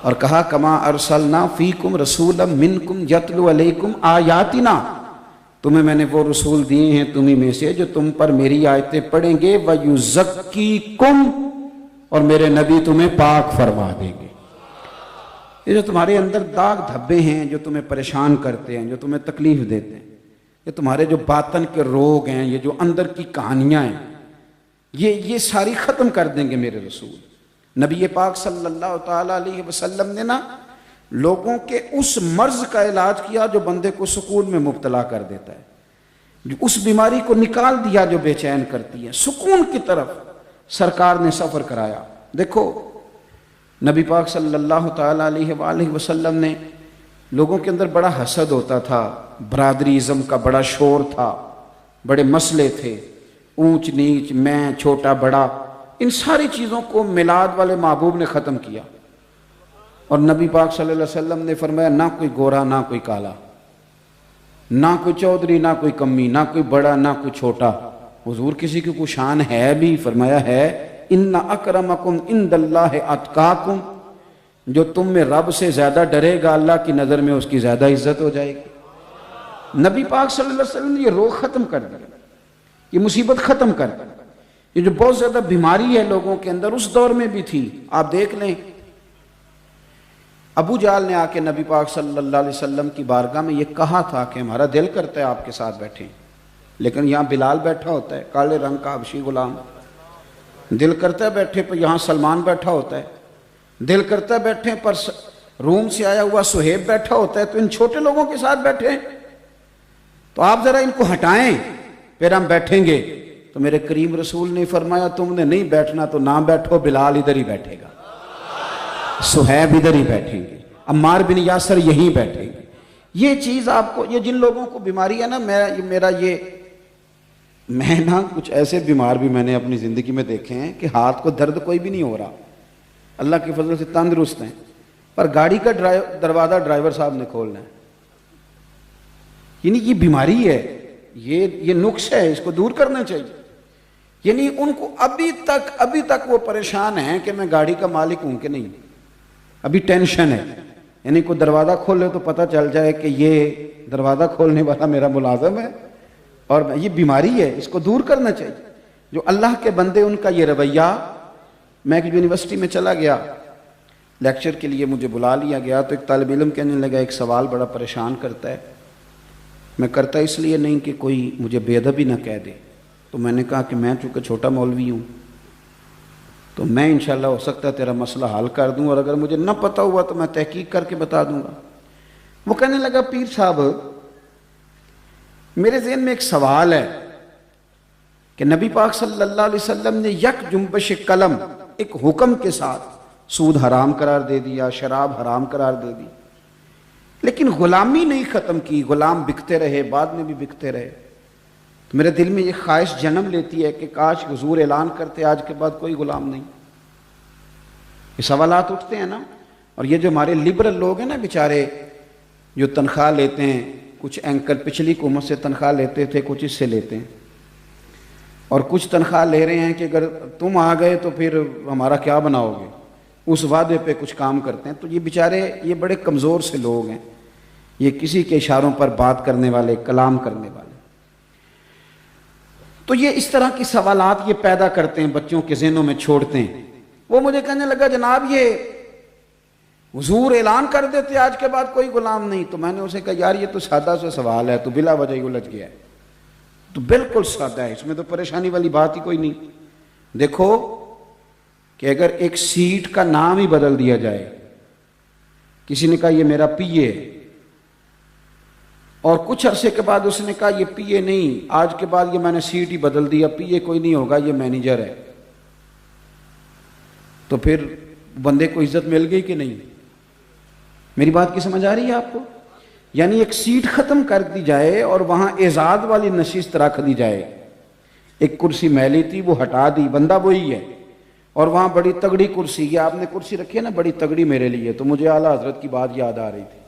اور کہا کما ارسلنا فیکم رسولا منکم یتلو علیکم آیاتنا، تمہیں میں نے وہ رسول دیے ہیں تمہیں میں سے جو تم پر میری آیتیں پڑھیں گے، وَيُزَكِّيكُمْ، اور میرے نبی تمہیں پاک فرما دیں گے۔ یہ جو تمہارے اندر داغ دھبے ہیں، جو تمہیں پریشان کرتے ہیں، جو تمہیں تکلیف دیتے ہیں، یہ تمہارے جو باطن کے روگ ہیں، یہ جو اندر کی کہانیاں ہیں، یہ ساری ختم کر دیں گے میرے رسول۔ نبی پاک صلی اللہ تعالیٰ علیہ وسلم نے نا لوگوں کے اس مرض کا علاج کیا جو بندے کو سکون میں مبتلا کر دیتا ہے، جو اس بیماری کو نکال دیا جو بے چین کرتی ہے، سکون کی طرف سرکار نے سفر کرایا۔ دیکھو نبی پاک صلی اللہ تعالیٰ علیہ وآلہ وسلم نے لوگوں کے اندر بڑا حسد ہوتا تھا، برادری ازم کا بڑا شور تھا، بڑے مسئلے تھے، اونچ نیچ، میں چھوٹا بڑا، ان ساری چیزوں کو میلاد والے محبوب نے ختم کیا۔ اور نبی پاک صلی اللہ علیہ وسلم نے فرمایا نہ کوئی گورا نہ کوئی کالا، نہ کوئی چودھری نہ کوئی کمی، نہ کوئی بڑا نہ کوئی چھوٹا۔ حضور کسی کی کوئی شان ہے بھی؟ فرمایا ہے ان اکرمکم عند اللہ اتقاکم، جو تم میں رب سے زیادہ ڈرے گا اللہ کی نظر میں اس کی زیادہ عزت ہو جائے گی۔ نبی پاک صلی اللہ علیہ وسلم نے یہ روگ ختم کر دیا، یہ مصیبت ختم کر دی۔ یہ جو بہت زیادہ بیماری ہے لوگوں کے اندر اس دور میں بھی تھی۔ آپ دیکھ لیں ابو جہل نے آ کے نبی پاک صلی اللہ علیہ وسلم کی بارگاہ میں یہ کہا تھا کہ ہمارا دل کرتا ہے آپ کے ساتھ بیٹھیں، لیکن یہاں بلال بیٹھا ہوتا ہے کالے رنگ کا حبشی غلام، دل کرتا ہے بیٹھے پر یہاں سلمان بیٹھا ہوتا ہے، دل کرتا ہے بیٹھے پر روم سے آیا ہوا سہیب بیٹھا ہوتا ہے، تو ان چھوٹے لوگوں کے ساتھ بیٹھیں، تو آپ ذرا ان کو ہٹائیں پھر ہم بیٹھیں گے۔ تو میرے کریم رسول نے فرمایا تم نے نہیں بیٹھنا تو نہ بیٹھو، بلال ادھر ہی بیٹھے گا، سہیب ادھر ہی بیٹھیں گے، عمار بن یاسر یہیں بیٹھیں گے۔ یہ چیز آپ کو، یہ جن لوگوں کو بیماری ہے نا، میں نا کچھ ایسے بیمار بھی میں نے اپنی زندگی میں دیکھے ہیں کہ ہاتھ کو درد کوئی بھی نہیں ہو رہا، اللہ کی فضل سے تندرست ہیں، پر گاڑی کا دروازہ ڈرائیور صاحب نے کھولنا ہے۔ یعنی یہ بیماری ہے، یہ نقص ہے، اس کو دور کرنا چاہیے۔ یعنی ان کو ابھی تک وہ پریشان ہیں کہ میں گاڑی کا مالک ہوں کہ نہیں، ابھی ٹینشن ہے۔ یعنی کوئی دروازہ کھولے تو پتہ چل جائے کہ یہ دروازہ کھولنے والا میرا ملازم ہے، اور یہ بیماری ہے، اس کو دور کرنا چاہیے۔ جو اللہ کے بندے ان کا یہ رویہ، میں ایک یونیورسٹی میں چلا گیا لیکچر کے لیے، مجھے بلا لیا گیا، تو ایک طالب علم کہنے لگا ایک سوال بڑا پریشان کرتا ہے، میں کرتا اس لیے نہیں کہ کوئی مجھے بے ادبی نہ کہہ دے۔ تو میں نے کہا کہ میں چونکہ چھوٹا مولوی ہوں تو میں انشاءاللہ ہو سکتا ہے تیرا مسئلہ حل کر دوں، اور اگر مجھے نہ پتہ ہوا تو میں تحقیق کر کے بتا دوں گا۔ وہ کہنے لگا پیر صاحب میرے ذہن میں ایک سوال ہے کہ نبی پاک صلی اللہ علیہ وسلم نے یک جنبش قلم ایک حکم کے ساتھ سود حرام قرار دے دیا، شراب حرام قرار دے دی، لیکن غلامی نہیں ختم کی، غلام بکتے رہے، بعد میں بھی بکتے رہے۔ تو میرے دل میں یہ خواہش جنم لیتی ہے کہ کاش حضور اعلان کرتے آج کے بعد کوئی غلام نہیں۔ یہ سوالات اٹھتے ہیں نا، اور یہ جو ہمارے لبرل لوگ ہیں نا بیچارے، جو تنخواہ لیتے ہیں، کچھ اینکر پچھلی حکومت سے تنخواہ لیتے تھے، کچھ اس سے لیتے ہیں، اور کچھ تنخواہ لے رہے ہیں کہ اگر تم آ گئے تو پھر ہمارا کیا بناؤ گے، اس وعدے پہ کچھ کام کرتے ہیں۔ تو یہ بیچارے یہ بڑے کمزور سے لوگ ہیں، یہ کسی کے اشاروں پر بات کرنے والے، کلام کرنے والے۔ تو یہ اس طرح کی سوالات یہ پیدا کرتے ہیں، بچوں کے ذہنوں میں چھوڑتے ہیں۔ وہ مجھے کہنے لگا جناب یہ حضور اعلان کر دیتے آج کے بعد کوئی غلام نہیں۔ تو میں نے اسے کہا یار یہ تو سادہ سا سوال ہے، تو بلا وجہ ہی الجھ گیا ہے، تو بالکل سادہ ہے، اس میں تو پریشانی والی بات ہی کوئی نہیں۔ دیکھو کہ اگر ایک سیٹ کا نام ہی بدل دیا جائے، کسی نے کہا یہ میرا پی اے، اور کچھ عرصے کے بعد اس نے کہا یہ پی اے نہیں، آج کے بعد یہ میں نے سیٹ ہی بدل دیا، پی اے کوئی نہیں ہوگا، یہ مینیجر ہے، تو پھر بندے کو عزت مل گئی کہ نہیں؟ میری بات کی سمجھ آ رہی ہے آپ کو؟ یعنی ایک سیٹ ختم کر دی جائے اور وہاں اعزاز والی نشست رکھ دی جائے، ایک کرسی میلی تھی وہ ہٹا دی، بندہ وہی ہے، اور وہاں بڑی تگڑی کرسی، یہ آپ نے کرسی رکھی ہے نا بڑی تگڑی میرے لیے، تو مجھے اعلیٰ حضرت کی بات یاد آ رہی تھی۔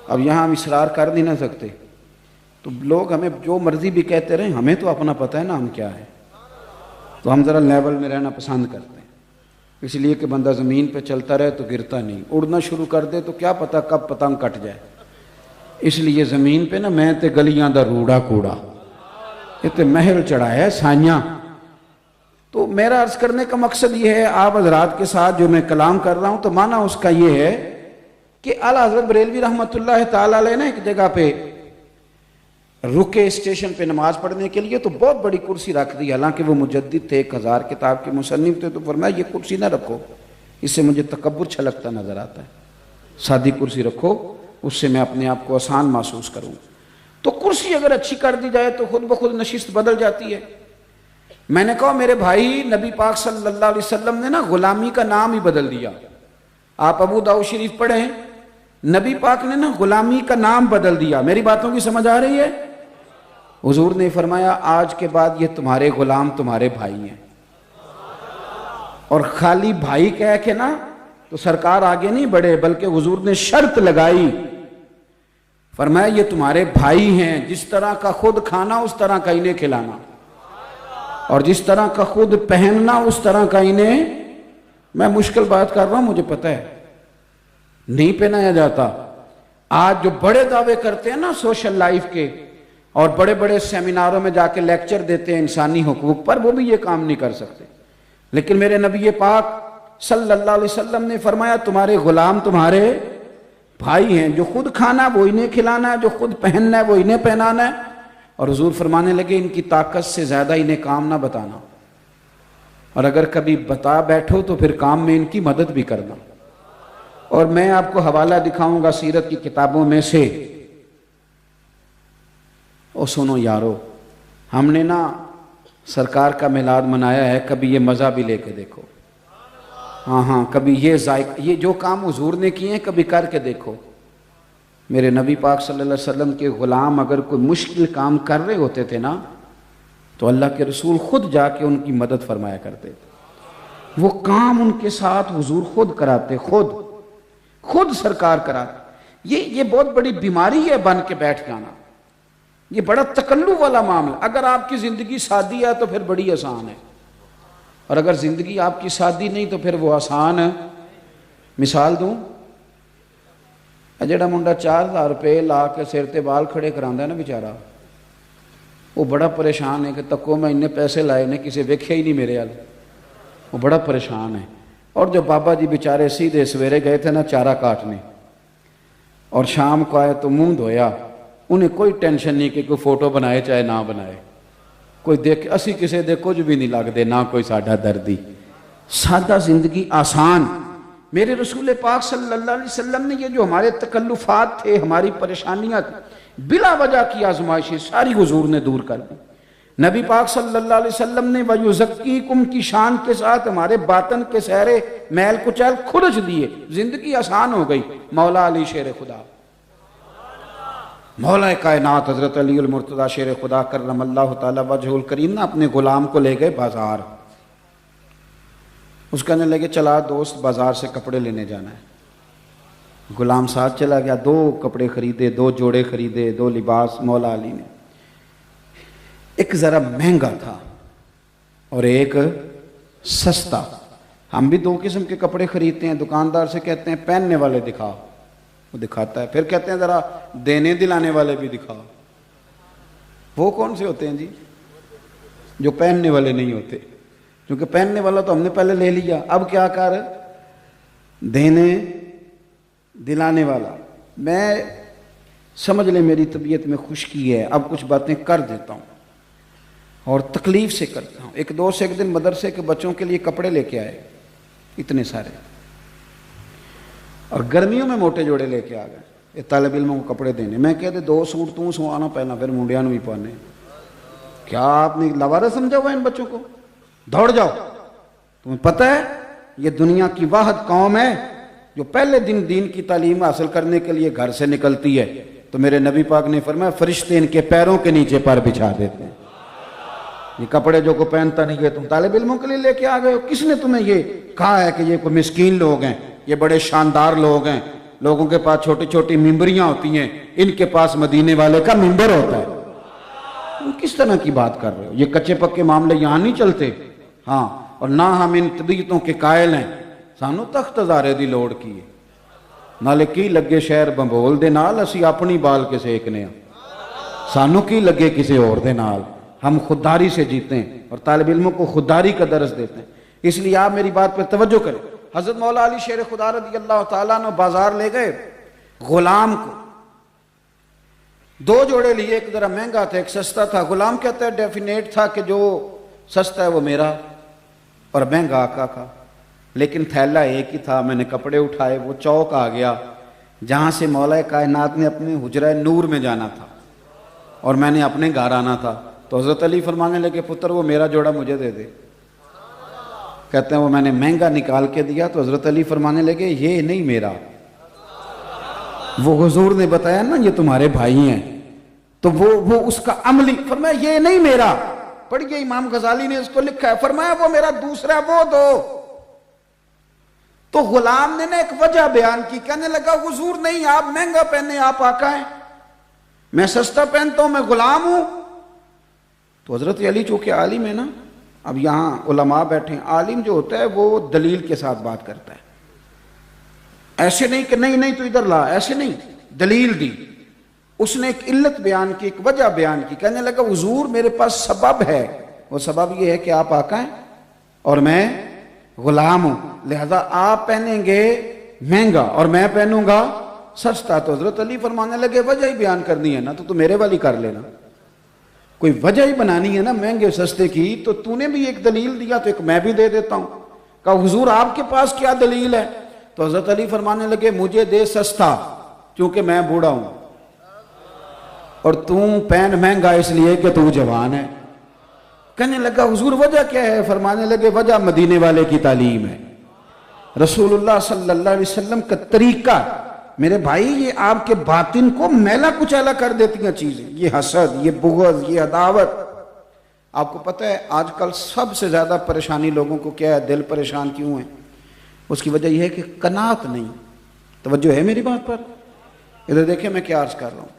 اب یہاں ہم اصرار کر نہیں نہ سکتے، تو لوگ ہمیں جو مرضی بھی کہتے رہیں، ہمیں تو اپنا پتہ ہے نا ہم کیا ہے، تو ہم ذرا لیول میں رہنا پسند کرتے ہیں۔ اس لیے کہ بندہ زمین پہ چلتا رہے تو گرتا نہیں، اڑنا شروع کر دے تو کیا پتہ کب پتنگ کٹ جائے۔ اس لیے زمین پہ نا میں تے گلیاں دا روڑا کوڑا، یہ تے محل چڑھایا ہے سائیاں۔ تو میرا عرض کرنے کا مقصد یہ ہے، آپ حضرات کے ساتھ جو میں کلام کر رہا ہوں تو معنی اس کا یہ ہے کہ اعلیٰ حضرت بریلوی رحمۃ اللہ تعالیٰ علیہ نے ایک جگہ پہ رکے اسٹیشن پہ نماز پڑھنے کے لیے، تو بہت بڑی کرسی رکھ دی، حالانکہ وہ مجدد تھے، 1000 کتاب کے مصنف تھے، تو فرمایا یہ کرسی نہ رکھو، اس سے مجھے تکبر چھلکتا نظر آتا ہے، سادی کرسی رکھو، اس سے میں اپنے آپ کو آسان محسوس کروں۔ تو کرسی اگر اچھی کر دی جائے تو خود بخود نشست بدل جاتی ہے۔ میں نے کہا میرے بھائی، نبی پاک صلی اللہ علیہ وسلم نے نا غلامی کا نام ہی بدل دیا۔ آپ ابو داؤد شریف پڑھیں، نبی پاک نے نا غلامی کا نام بدل دیا۔ میری باتوں کی سمجھ آ رہی ہے؟ حضور نے فرمایا آج کے بعد یہ تمہارے غلام تمہارے بھائی ہیں، اور خالی بھائی کہہ کے نا تو سرکار آگے نہیں بڑھے، بلکہ حضور نے شرط لگائی، فرمایا یہ تمہارے بھائی ہیں، جس طرح کا خود کھانا اس طرح کا انہیں کھلانا، اور جس طرح کا خود پہننا اس طرح کا انہیں۔ میں مشکل بات کر رہا ہوں، مجھے پتہ ہے نہیں پہنایا جاتا۔ آج جو بڑے دعوے کرتے ہیں نا سوشل لائف کے، اور بڑے بڑے سیمیناروں میں جا کے لیکچر دیتے ہیں انسانی حقوق پر، وہ بھی یہ کام نہیں کر سکتے۔ لیکن میرے نبی پاک صلی اللہ علیہ وسلم نے فرمایا تمہارے غلام تمہارے بھائی ہیں، جو خود کھانا وہ انہیں کھلانا ہے، جو خود پہننا ہے وہ انہیں پہنانا ہے۔ اور حضور فرمانے لگے ان کی طاقت سے زیادہ انہیں کام نہ بتانا، اور اگر کبھی بتا بیٹھو تو پھر کام میں ان کی مدد بھی کرنا۔ اور میں آپ کو حوالہ دکھاؤں گا سیرت کی کتابوں میں سے۔ او سنو یارو، ہم نے نا سرکار کا میلاد منایا ہے، کبھی یہ مزہ بھی لے کے دیکھو۔ ہاں کبھی یہ ذائقہ، یہ جو کام حضور نے کیے ہیں کبھی کر کے دیکھو۔ میرے نبی پاک صلی اللہ علیہ وسلم کے غلام اگر کوئی مشکل کام کر رہے ہوتے تھے نا تو اللہ کے رسول خود جا کے ان کی مدد فرمایا کرتے تھے۔ وہ کام ان کے ساتھ حضور خود کراتے، خود سرکار کراتے۔ یہ بہت بڑی بیماری ہے بن کے بیٹھ جانا، یہ بڑا تکلف والا معاملہ۔ اگر آپ کی زندگی سادی ہے تو پھر بڑی آسان ہے، اور اگر زندگی آپ کی سادی نہیں تو پھر وہ آسان ہے۔ مثال دوں، جڑا منڈا 4000 روپے لا کے سر تے بال کھڑے کراندہ ہے نا بیچارہ، وہ بڑا پریشان ہے کہ تکو میں انہیں پیسے لائے نے کسی ویکھے ہی نہیں میرے حال، وہ بڑا پریشان ہے۔ اور جو بابا جی بیچارے سیدھے سویرے گئے تھے نا چارہ کاٹنے، اور شام کو آئے تو منہ دھویا، انہیں کوئی ٹینشن نہیں کہ کوئی فوٹو بنائے چاہے نہ بنائے، کوئی دیکھ اسی کسے دے کچھ بھی نہیں لگ دے، نہ کوئی ساڈا دردی، سادہ زندگی آسان۔ میرے رسول پاک صلی اللہ علیہ وسلم نے یہ جو ہمارے تکلفات تھے، ہماری پریشانیاں بلا وجہ کی آزمائشیں ساری حضور نے دور کر دی۔ نبی پاک صلی اللہ علیہ وسلم نے وَيُزَكِّيكُمْ کی شان کے ساتھ ہمارے باطن کے سہرے میل کچیل کھرچ دیے، زندگی آسان ہو گئی۔ مولا علی شیر خدا، مولا کائنات حضرت علی المرتضی شیر خدا کرم اللہ تعالی وجہ الکریم نے اپنے غلام کو لے گئے بازار۔ اس کہنے لگے چلا دوست بازار سے کپڑے لینے جانا ہے۔ غلام ساتھ چلا گیا، 2 کپڑے خریدے، 2 جوڑے خریدے، 2 لباس مولا علی نے۔ ایک ذرا مہنگا تھا اور ایک سستا۔ ہم بھی 2 قسم کے کپڑے خریدتے ہیں، دکاندار سے کہتے ہیں پہننے والے دکھا، وہ دکھاتا ہے، پھر کہتے ہیں ذرا دینے دلانے والے بھی دکھا۔ وہ کون سے ہوتے ہیں جی؟ جو پہننے والے نہیں ہوتے، کیونکہ پہننے والا تو ہم نے پہلے لے لیا، اب کیا کر دینے دلانے والا۔ میں سمجھ لیں میری طبیعت میں خشکی ہے، اب کچھ باتیں کر دیتا ہوں اور تکلیف سے کرتا ہوں۔ ایک دوست ایک دن مدرسے کے بچوں کے لیے کپڑے لے کے آئے، اتنے سارے، اور گرمیوں میں موٹے جوڑے لے کے آ گئے، یہ طالب علموں کو کپڑے دینے۔ میں کہتے 2 سوٹ تو سوانا پہنا، پھر منڈیاں بھی پانے۔ کیا آپ نے لوارا سمجھا ہوا ان بچوں کو؟ دوڑ جاؤ، تمہیں پتہ ہے یہ دنیا کی واحد قوم ہے جو پہلے دن دین کی تعلیم حاصل کرنے کے لیے گھر سے نکلتی ہے، تو میرے نبی پاک نے فرمایا فرشتے ان کے پیروں کے نیچے پر بچھا دیتے ہیں۔ یہ کپڑے جو کو پہنتا نہیں ہے تم طالب علموں کے لیے لے کے آ گئے ہو؟ کس نے تمہیں یہ کہا ہے کہ یہ کوئی مسکین لوگ ہیں، یہ بڑے شاندار لوگ ہیں، لوگوں کے پاس چھوٹی چھوٹی ممبریاں ہوتی ہیں، ان کے پاس مدینے والے کا ممبر ہوتا ہے؟ تم کس طرح کی بات کر رہے ہو؟ یہ کچے پکے معاملے یہاں نہیں چلتے۔ ہاں اور نہ ہم ان طبیعتوں کے قائل ہیں. سانو تخت ہزارے دی لوڑ کی ہے. نالے کی لگے شہر بمبول دے نال اسی اپنی بال کے سیکنے ہیں. سانو کی لگے کسی اور دے نال. ہم خودداری سے جیتے ہیں اور طالب علموں کو خودداری کا درس دیتے ہیں. اس لیے آپ میری بات پر توجہ کریں. حضرت مولا علی شیر خدا رضی اللہ تعالیٰ نے بازار لے گئے غلام کو. 2 جوڑے لیے, ایک ذرا مہنگا تھا ایک سستا تھا. غلام کہتا ہے ڈیفینیٹ تھا کہ جو سستا ہے وہ میرا اور مہنگا آقا کا, لیکن تھیلا ایک ہی تھا. میں نے کپڑے اٹھائے, وہ چوک آ گیا جہاں سے مولا کائنات نے اپنے حجرہ نور میں جانا تھا اور میں نے اپنے گھر آنا تھا. تو حضرت علی فرمانے لگے پتر وہ میرا جوڑا مجھے دے دے. کہتے ہیں وہ میں نے مہنگا نکال کے دیا. تو حضرت علی فرمانے لگے یہ نہیں میرا. وہ حضور نے بتایا نا یہ تمہارے بھائی ہیں, تو وہ اس کا عملی فرمایا یہ نہیں میرا. پڑھیے امام غزالی نے اس کو لکھا ہے, فرمایا وہ میرا دوسرا وہ دو. تو غلام نے ایک وجہ بیان کی, کہنے لگا حضور نہیں آپ مہنگا پہنے آپ آقا ہیں, میں سستا پہنتا ہوں میں غلام ہوں. تو حضرت علی چونکہ عالم ہے نا, اب یہاں علماء بیٹھے ہیں, عالم جو ہوتا ہے وہ دلیل کے ساتھ بات کرتا ہے. ایسے نہیں کہ نہیں تو ادھر لا, ایسے نہیں, دلیل دی. اس نے ایک علت بیان کی, ایک وجہ بیان کی. کہنے لگا حضور میرے پاس سبب ہے, وہ سبب یہ ہے کہ آپ آقا ہیں اور میں غلام ہوں, لہذا آپ پہنیں گے مہنگا اور میں پہنوں گا سستا. تو حضرت علی فرمانے لگے وجہ ہی بیان کرنی ہے نا تو میرے والی کر لینا. کوئی وجہ ہی بنانی ہے نا مہنگے سستے کی, تو تو نے بھی ایک دلیل دیا تو ایک میں بھی دے دیتا ہوں. کہا حضور آپ کے پاس کیا دلیل ہے؟ تو حضرت علی فرمانے لگے مجھے دے سستا کیونکہ میں بوڑھا ہوں, اور تم پہن مہنگا اس لیے کہ تو جوان ہے. کہنے لگا حضور وجہ کیا ہے؟ فرمانے لگے وجہ مدینے والے کی تعلیم ہے, رسول اللہ صلی اللہ علیہ وسلم کا طریقہ. میرے بھائی یہ آپ کے باطن کو میلا کچیلا کر دیتی ہیں چیزیں, یہ حسد, یہ بغض, یہ عداوت. آپ کو پتہ ہے آج کل سب سے زیادہ پریشانی لوگوں کو کیا ہے, دل پریشان کیوں ہے؟ اس کی وجہ یہ ہے کہ قناعت نہیں. توجہ ہے میری بات پر؟ ادھر دیکھیں میں کیا عرض کر رہا ہوں.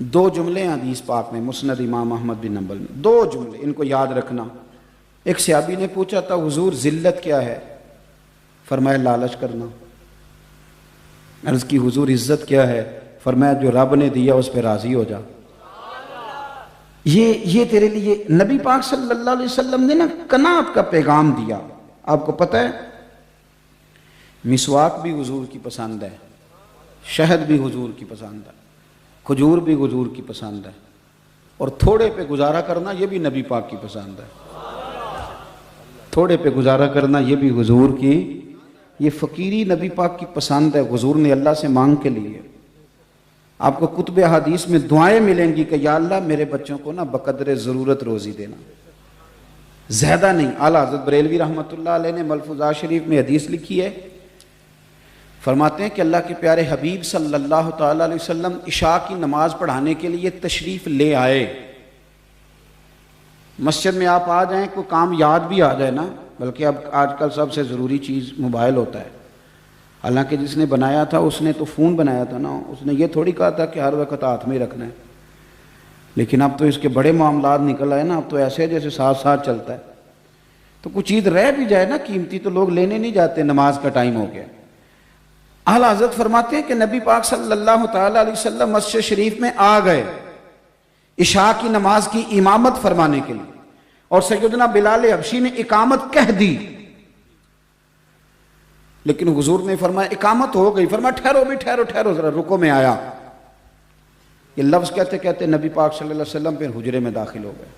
2 جملے ہیں حدیث پاک میں, مسند امام احمد بن حنبل میں 2 جملے, ان کو یاد رکھنا. ایک صحابی نے پوچھا تھا حضور ذلت کیا ہے؟ فرمایا لالچ کرنا. عرض کی حضور عزت کیا ہے؟ فرمایا جو رب نے دیا اس پہ راضی ہو جا. یہ تیرے لیے نبی پاک صلی اللہ علیہ وسلم نے نا قناعت کا پیغام دیا. آپ کو پتہ ہے مسواک بھی حضور کی پسند ہے, شہد بھی حضور کی پسند ہے, کھجور بھی حضور کی پسند ہے, اور تھوڑے پہ گزارا کرنا یہ بھی نبی پاک کی پسند ہے. تھوڑے پہ گزارا کرنا یہ بھی حضور کی, یہ فقیری نبی پاک کی پسند ہے. حضور نے اللہ سے مانگ کے لیے. آپ کو کتب حدیث میں دعائیں ملیں گی کہ یا اللہ میرے بچوں کو نا بقدر ضرورت روزی دینا, زیادہ نہیں. اعلیٰ حضرت بریلوی رحمۃ اللہ علیہ نے ملفوظات شریف میں حدیث لکھی ہے, فرماتے ہیں کہ اللہ کے پیارے حبیب صلی اللہ تعالیٰ علیہ وسلم عشاء کی نماز پڑھانے کے لیے تشریف لے آئے. مسجد میں آپ آ جائیں, کوئی کام یاد بھی آ جائے نا, بلکہ اب آج کل سب سے ضروری چیز موبائل ہوتا ہے. حالانکہ جس نے بنایا تھا اس نے تو فون بنایا تھا نا, اس نے یہ تھوڑی کہا تھا کہ ہر وقت ہاتھ میں رکھنا ہے. لیکن اب تو اس کے بڑے معاملات نکل آئے نا, اب تو ایسے جیسے ساتھ ساتھ چلتا ہے. تو کچھ چیز رہ بھی جائے نا قیمتی تو لوگ لینے نہیں جاتے, نماز کا ٹائم ہو گیا. اعلیٰ حضرت فرماتے ہیں کہ نبی پاک صلی اللہ تعالیٰ علیہ وسلم مسجد شریف میں آ گئے عشاء کی نماز کی امامت فرمانے کے لیے, اور سیدنا بلال حبشی نے اقامت کہہ دی. لیکن حضور نے فرمایا اقامت ہو گئی, فرمایا ٹھہرو بھی, ٹھہرو ذرا, رکو میں آیا. یہ لفظ کہتے کہتے نبی پاک صلی اللہ علیہ وسلم پھر حجرے میں داخل ہو گئے.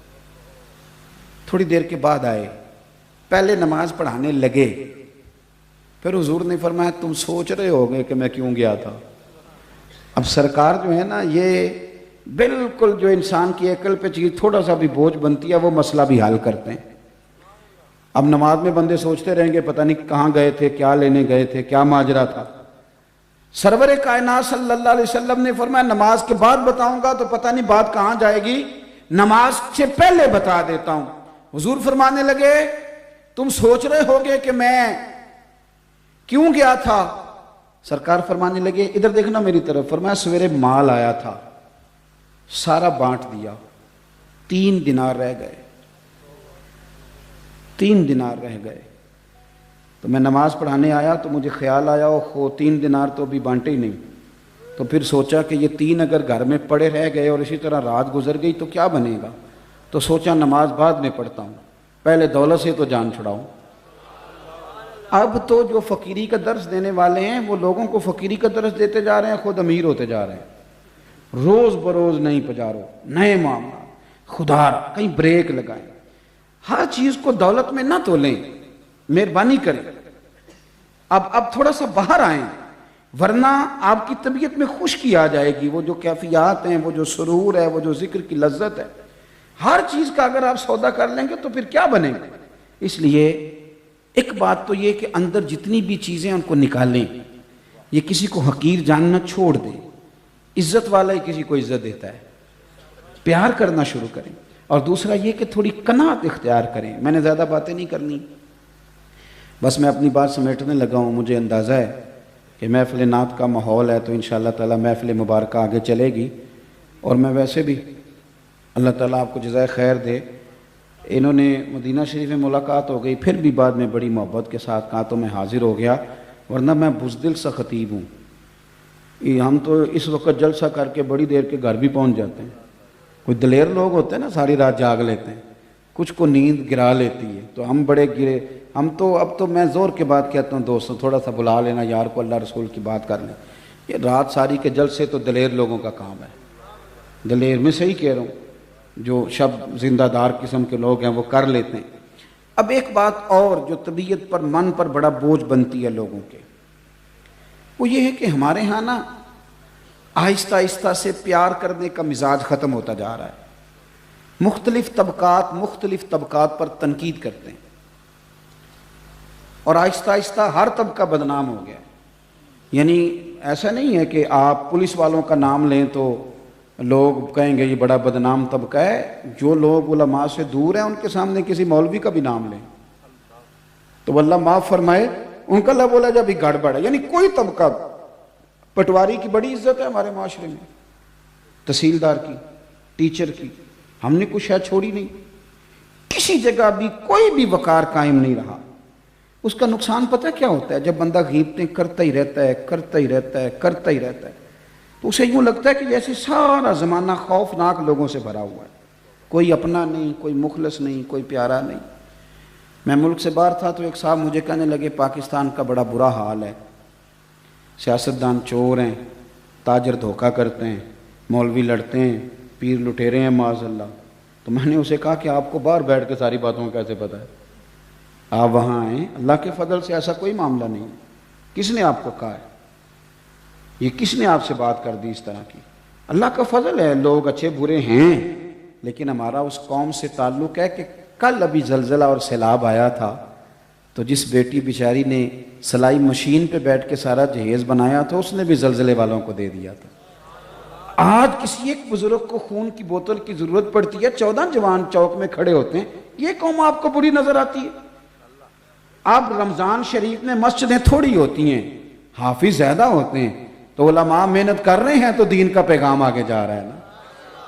تھوڑی دیر کے بعد آئے, پہلے نماز پڑھانے لگے. پھر حضور نے فرمایا تم سوچ رہے ہوگے کہ میں کیوں گیا تھا. اب سرکار جو ہے نا, یہ بالکل جو انسان کی عقل پہ چیز تھوڑا سا بھی بوجھ بنتی ہے وہ مسئلہ بھی حل کرتے ہیں. اب نماز میں بندے سوچتے رہیں گے پتہ نہیں کہاں گئے تھے, کیا لینے گئے تھے, کیا ماجرا تھا. سرور کائنات صلی اللہ علیہ وسلم نے فرمایا نماز کے بعد بتاؤں گا تو پتہ نہیں بات کہاں جائے گی, نماز سے پہلے بتا دیتا ہوں. حضور فرمانے لگے تم سوچ رہے ہوگے کہ میں کیوں گیا تھا. سرکار فرمانے لگے ادھر دیکھنا میری طرف. فرمایا سویرے مال آیا تھا, سارا بانٹ دیا, 3 دینار رہ گئے. 3 دینار رہ گئے۔ تو میں نماز پڑھانے آیا تو مجھے خیال آیا 3 دینار تو ابھی بانٹے ہی نہیں۔ تو پھر سوچا کہ یہ 3 اگر گھر میں پڑے رہ گئے اور اسی طرح رات گزر گئی تو کیا بنے گا، تو سوچا نماز بعد میں پڑھتا ہوں، پہلے دولت سے تو جان چھڑاؤں۔ اب تو جو فقیری کا درس دینے والے ہیں وہ لوگوں کو فقیری کا درس دیتے جا رہے ہیں، خود امیر ہوتے جا رہے ہیں۔ روز بروز نئی پجارو، نئے معاملات، خدا را کہیں بریک لگائیں، ہر چیز کو دولت میں نہ تولیں، مہربانی کریں۔ اب تھوڑا سا باہر آئیں، ورنہ آپ کی طبیعت میں خشکی آ جائے گی۔ وہ جو کیفیات ہیں، وہ جو سرور ہے، وہ جو ذکر کی لذت ہے، ہر چیز کا اگر آپ سودا کر لیں گے تو پھر کیا بنے گا۔ اس لیے ایک بات تو یہ کہ اندر جتنی بھی چیزیں ان کو نکالیں، یہ کسی کو حقیر جاننا چھوڑ دیں، عزت والا ہی کسی کو عزت دیتا ہے، پیار کرنا شروع کریں۔ اور دوسرا یہ کہ تھوڑی قناعت اختیار کریں۔ میں نے زیادہ باتیں نہیں کرنی، بس میں اپنی بات سمیٹنے لگا ہوں۔ مجھے اندازہ ہے کہ محفل نعت کا ماحول ہے تو انشاءاللہ تعالی محفل مبارکہ آگے چلے گی۔ اور میں ویسے بھی اللہ تعالیٰ آپ کو جزائے خیر دے، انہوں نے مدینہ شریف میں ملاقات ہو گئی، پھر بھی بعد میں بڑی محبت کے ساتھ کہا تو میں حاضر ہو گیا، ورنہ میں بزدل سا خطیب ہوں۔ ہم تو اس وقت جلسہ کر کے بڑی دیر کے گھر بھی پہنچ جاتے ہیں۔ کوئی دلیر لوگ ہوتے ہیں نا، ساری رات جاگ لیتے ہیں، کچھ کو نیند گرا لیتی ہے، تو ہم بڑے گرے۔ اب تو میں زور کے بعد کہتا ہوں دوستوں تھوڑا سا بلا لینا یار کو، اللہ رسول کی بات کر لیں۔ یہ رات ساری کے جلسے تو دلیر لوگوں کا کام ہے، دلیر میں صحیح کہہ رہا ہوں، جو شب زندہ دار قسم کے لوگ ہیں وہ کر لیتے ہیں۔ اب ایک بات اور جو طبیعت پر، من پر بڑا بوجھ بنتی ہے لوگوں کے، وہ یہ ہے کہ ہمارے ہاں نا آہستہ آہستہ سے پیار کرنے کا مزاج ختم ہوتا جا رہا ہے۔ مختلف طبقات پر تنقید کرتے ہیں، اور آہستہ آہستہ ہر طبقہ بدنام ہو گیا۔ یعنی ایسا نہیں ہے کہ آپ پولیس والوں کا نام لیں تو لوگ کہیں گے یہ بڑا بدنام طبقہ ہے، جو لوگ علماء سے دور ہیں ان کے سامنے کسی مولوی کا بھی نام لیں تو اللہ معاف فرمائے ان کا اللہ بولا جب گڑبڑ ہے۔ یعنی کوئی طبقہ، پٹواری کی بڑی عزت ہے ہمارے معاشرے میں، تحصیلدار کی، ٹیچر کی، ہم نے کچھ ہے چھوڑی نہیں، کسی جگہ بھی کوئی بھی وقار قائم نہیں رہا۔ اس کا نقصان پتہ کیا ہوتا ہے؟ جب بندہ غیبتیں کرتا ہی رہتا ہے تو اسے یوں لگتا ہے کہ جیسے سارا زمانہ خوفناک لوگوں سے بھرا ہوا ہے، کوئی اپنا نہیں، کوئی مخلص نہیں، کوئی پیارا نہیں۔ میں ملک سے باہر تھا تو ایک صاحب مجھے کہنے لگے پاکستان کا بڑا برا حال ہے، سیاستدان چور ہیں، تاجر دھوکہ کرتے ہیں، مولوی لڑتے ہیں، پیر لٹیرے ہیں معاذ اللہ۔ تو میں نے اسے کہا کہ آپ کو باہر بیٹھ کے ساری باتوں کا کیسے پتہ ہے؟ آپ وہاں آئیں، اللہ کے فضل سے ایسا کوئی معاملہ نہیں ہے۔ کس نے آپ کو کہا ہے؟ یہ کس نے آپ سے بات کر دی اس طرح کی؟ اللہ کا فضل ہے، لوگ اچھے برے ہیں، لیکن ہمارا اس قوم سے تعلق ہے کہ کل ابھی زلزلہ اور سیلاب آیا تھا تو جس بیٹی بیچاری نے سلائی مشین پہ بیٹھ کے سارا جہیز بنایا تھا اس نے بھی زلزلے والوں کو دے دیا تھا۔ آج کسی ایک بزرگ کو خون کی بوتل کی ضرورت پڑتی ہے، 14 جوان چوک میں کھڑے ہوتے ہیں، یہ قوم آپ کو بری نظر آتی ہے؟ اب رمضان شریف میں مسجدیں تھوڑی ہوتی ہیں، حافظ زیادہ ہوتے ہیں، تو علماء محنت کر رہے ہیں تو دین کا پیغام آگے جا رہا ہے نا۔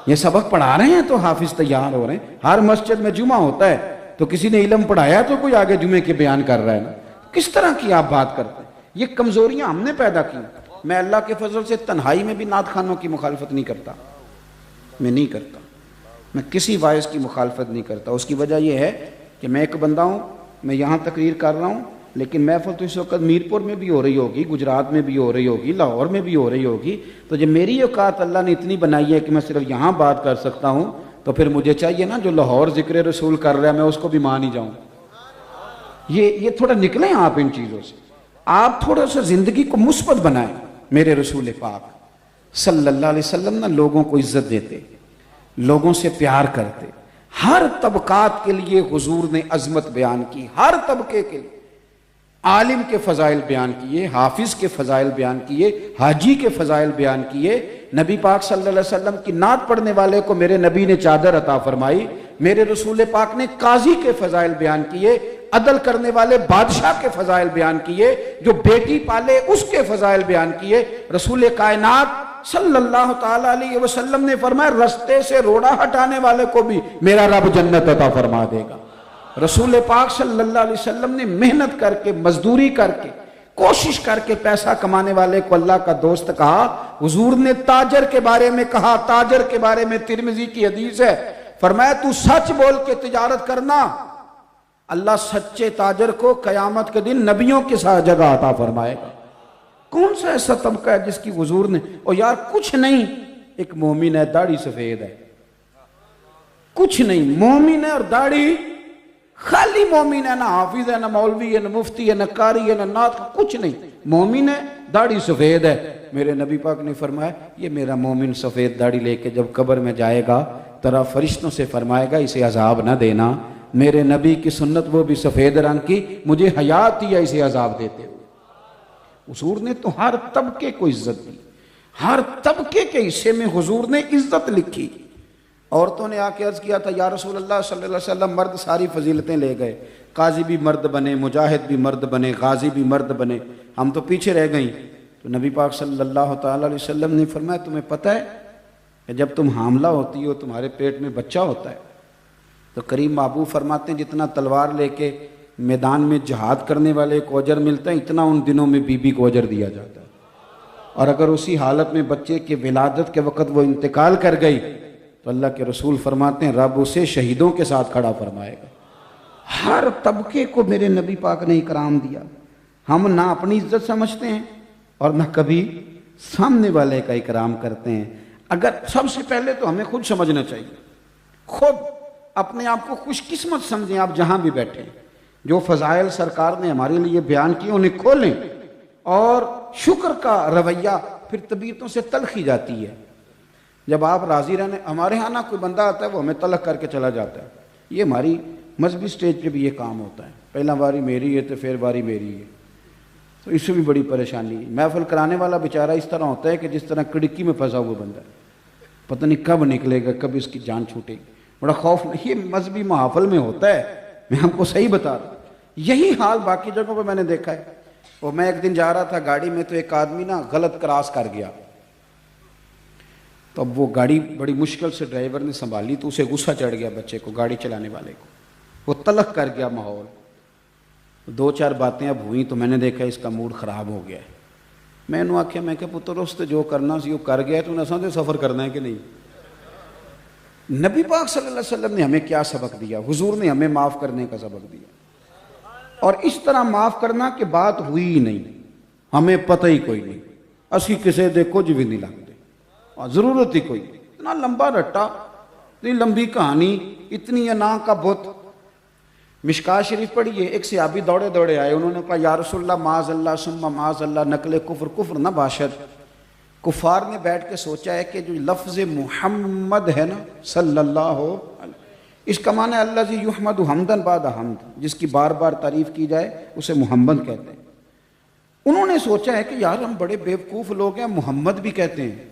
یہ سبق پڑھا رہے ہیں تو حافظ تیار ہو رہے ہیں۔ ہر مسجد میں جمعہ ہوتا ہے تو کسی نے علم پڑھایا تو کوئی آگے جمعے کے بیان کر رہا ہے نا۔ کس طرح کی آپ بات کرتے ہیں؟ یہ کمزوریاں ہم نے پیدا کی۔ میں اللہ کے فضل سے تنہائی میں بھی نعت خوانوں کی مخالفت نہیں کرتا، میں کسی وائس کی مخالفت نہیں کرتا۔ اس کی وجہ یہ ہے کہ میں ایک بندہ ہوں، میں یہاں تقریر کر رہا ہوں، لیکن محفل تو اس وقت میرپور میں بھی ہو رہی ہوگی، گجرات میں بھی ہو رہی ہوگی، لاہور میں بھی ہو رہی ہوگی، تو جب میری اوقات اللہ نے اتنی بنائی ہے کہ میں صرف یہاں بات کر سکتا ہوں تو پھر مجھے چاہیے نا جو لاہور ذکر رسول کر رہا ہے میں اس کو بھی مان ہی جاؤں۔ یہ تھوڑا نکلیں آپ ان چیزوں سے، آپ تھوڑا سا زندگی کو مثبت بنائیں۔ میرے رسول پاک صلی اللہ علیہ وسلم نا لوگوں کو عزت دیتے، لوگوں سے پیار کرتے، ہر طبقات کے لیے حضور نے عظمت بیان کی، ہر طبقے کے لیے عالم کے فضائل بیان کیے، حافظ کے فضائل بیان کیے، حاجی کے فضائل بیان کیے۔ نبی پاک صلی اللہ علیہ وسلم کی نعت پڑھنے والے کو میرے نبی نے چادر عطا فرمائی۔ میرے رسول پاک نے قاضی کے فضائل بیان کیے، عدل کرنے والے بادشاہ کے فضائل بیان کیے، جو بیٹی پالے اس کے فضائل بیان کیے۔ رسول کائنات صلی اللہ تعالیٰ علیہ وسلم نے فرمایا رستے سے روڑا ہٹانے والے کو بھی میرا رب جنت عطا فرما دے گا۔ رسول پاک صلی اللہ علیہ وسلم نے محنت کر کے، مزدوری کر کے، کوشش کر کے پیسہ کمانے والے کو اللہ کا دوست کہا۔ حضور نے تاجر کے بارے میں کہا، تاجر کے بارے میں ترمذی کی حدیث ہے، فرمایا تو سچ بول کے تجارت کرنا، اللہ سچے تاجر کو قیامت کے دن نبیوں کے ساتھ جگہ عطا فرمائے گا۔ کون سا ایسا طبقہ ہے جس کی حضور نے، اور یار کچھ نہیں، ایک مومن ہے، داڑھی سفید ہے، کچھ نہیں، مومن ہے اور داڑھی، خالی مومن ہے، نہ حافظ ہے، نہ مولوی ہے، نہ مفتی ہے، نہ قاری ہے، نہ نعت، کچھ نہیں، مومن ہے، داڑھی سفید ہے۔ میرے نبی پاک نے فرمایا یہ میرا مومن سفید داڑھی لے کے جب قبر میں جائے گا ترا فرشتوں سے فرمائے گا اسے عذاب نہ دینا، میرے نبی کی سنت وہ بھی سفید رنگ کی، مجھے حیات دیا اسے عذاب دیتے ہوئے۔ حضور نے تو ہر طبقے کو عزت دی، ہر طبقے کے حصے میں حضور نے عزت لکھی۔ عورتوں نے آ کے عرض کیا تھا یا رسول اللہ صلی اللہ علیہ وسلم، مرد ساری فضیلتیں لے گئے، قاضی بھی مرد بنے، مجاہد بھی مرد بنے، غازی بھی مرد بنے، ہم تو پیچھے رہ گئیں۔ تو نبی پاک صلی اللہ تعالیٰ علیہ وسلم نے فرمایا تمہیں پتہ ہے کہ جب تم حاملہ ہوتی ہو تمہارے پیٹ میں بچہ ہوتا ہے تو کریم محبوب فرماتے ہیں جتنا تلوار لے کے میدان میں جہاد کرنے والے کو اجر ملتا ہے اتنا ان دنوں میں بی بی کو اجر دیا جاتا ہے، اور اگر اسی حالت میں بچے کے ولادت کے وقت وہ انتقال کر گئی تو اللہ کے رسول فرماتے ہیں رب اسے شہیدوں کے ساتھ کھڑا فرمائے گا۔ ہر طبقے کو میرے نبی پاک نے اکرام دیا۔ ہم نہ اپنی عزت سمجھتے ہیں اور نہ کبھی سامنے والے کا اکرام کرتے ہیں۔ اگر سب سے پہلے تو ہمیں خود سمجھنا چاہیے، خود اپنے آپ کو خوش قسمت سمجھیں، آپ جہاں بھی بیٹھیں، جو فضائل سرکار نے ہمارے لیے بیان کیے انہیں کھولیں، اور شکر کا رویہ پھر طبیعتوں سے تلخی جاتی ہے۔ جب آپ راضی رہنے، ہمارے ہاں نا کوئی بندہ آتا ہے وہ ہمیں تلخ کر کے چلا جاتا ہے، یہ ہماری مذہبی سٹیج پہ بھی یہ کام ہوتا ہے، پہلا باری میری ہے تو پھر باری میری ہے، تو اس سے بھی بڑی پریشانی ہے۔ محفل کرانے والا بیچارہ اس طرح ہوتا ہے کہ جس طرح کڑکی میں پھنسا ہوا بندہ ہے، پتہ نہیں کب نکلے گا، کب اس کی جان چھوٹے گی، بڑا خوف۔ یہ مذہبی محافل میں ہوتا ہے، میں ہم کو صحیح بتا رہا ہوں۔ یہی حال باقی جگہوں پہ میں نے دیکھا ہے۔ اور میں ایک دن جا رہا تھا گاڑی میں تو ایک آدمی نا غلط کراس کر گیا، تو اب وہ گاڑی بڑی مشکل سے ڈرائیور نے سنبھالی تو اسے غصہ چڑھ گیا، بچے کو، گاڑی چلانے والے کو، وہ تلخ کر گیا ماحول۔ دو چار باتیں اب ہوئیں تو میں نے دیکھا اس کا موڈ خراب ہو گیا ہے۔ میں نے آخیا میں کہ پتر اس تو جو کرنا سی وہ کر گیا، تو نساں تے سفر کرنا ہے کہ نہیں؟ نبی پاک صلی اللہ علیہ وسلم نے ہمیں کیا سبق دیا؟ حضور نے ہمیں معاف کرنے کا سبق دیا، اور اس طرح معاف کرنا کہ بات ہوئی ہی نہیں، ہمیں پتہ ہی کوئی نہیں، اسی کسے دے کچھ بھی نہیں لگتے، اور ضرورت ہی کوئی نہیں۔ اتنا لمبا رٹا، اتنی لمبی کہانی، اتنی انا کا بت۔ مشکاہ شریف پڑھیے، ایک صحابی دوڑے دوڑے آئے، انہوں نے کہا یا رسول اللہ معاذ اللہ ثم معاذ اللہ، نقل کفر، کفر نہ باشد۔ کفار نے بیٹھ کے سوچا ہے کہ جو لفظ محمد ہے نا صلی اللہ علیہ، اس کا معنی اللہ زی یحمد حمدن بعد حمد، جس کی بار بار تعریف کی جائے اسے محمد کہتے ہیں۔ انہوں نے سوچا ہے کہ یار ہم بڑے بیوقوف لوگ ہیں، محمد بھی کہتے ہیں،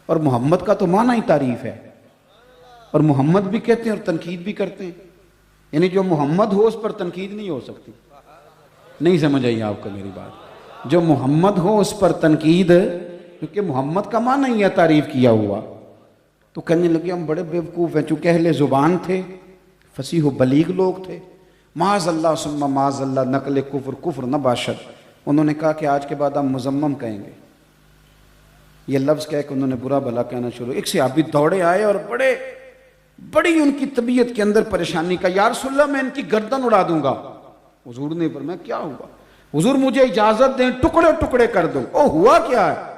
اور محمد کا تو معنی ہی تعریف ہے، اور محمد بھی کہتے ہیں اور تنقید بھی کرتے ہیں، یعنی جو محمد ہو اس پر تنقید نہیں ہو سکتی۔ نہیں سمجھ آئی آپ کو میری بات؟ جو محمد ہو اس پر تنقید، کیونکہ محمد کا معنی ہی ہے تعریف کیا ہوا۔ تو کہنے لگے ہم بڑے بیوقوف ہیں، چونکہ اہل زبان تھے، فصیح و بلیغ لوگ تھے، معاذ اللہ ثم معاذ اللہ، نقل کفر، کفر نہ باشد۔ انہوں نے کہا کہ آج کے بعد ہم مزمم کہیں گے، یہ لفظ کہہ کہ انہوں نے برا بھلا کہنا شروع۔ ایک صحابی دوڑے آئے اور بڑی ان کی طبیعت کے اندر پریشانی کا، یا رسول اللہ میں ان کی گردن اڑا دوں گا۔ حضور نے فرمایا کیا ہوا؟ حضور مجھے اجازت دیں ٹکڑے ٹکڑے کر دوں۔ او ہوا کیا ہے؟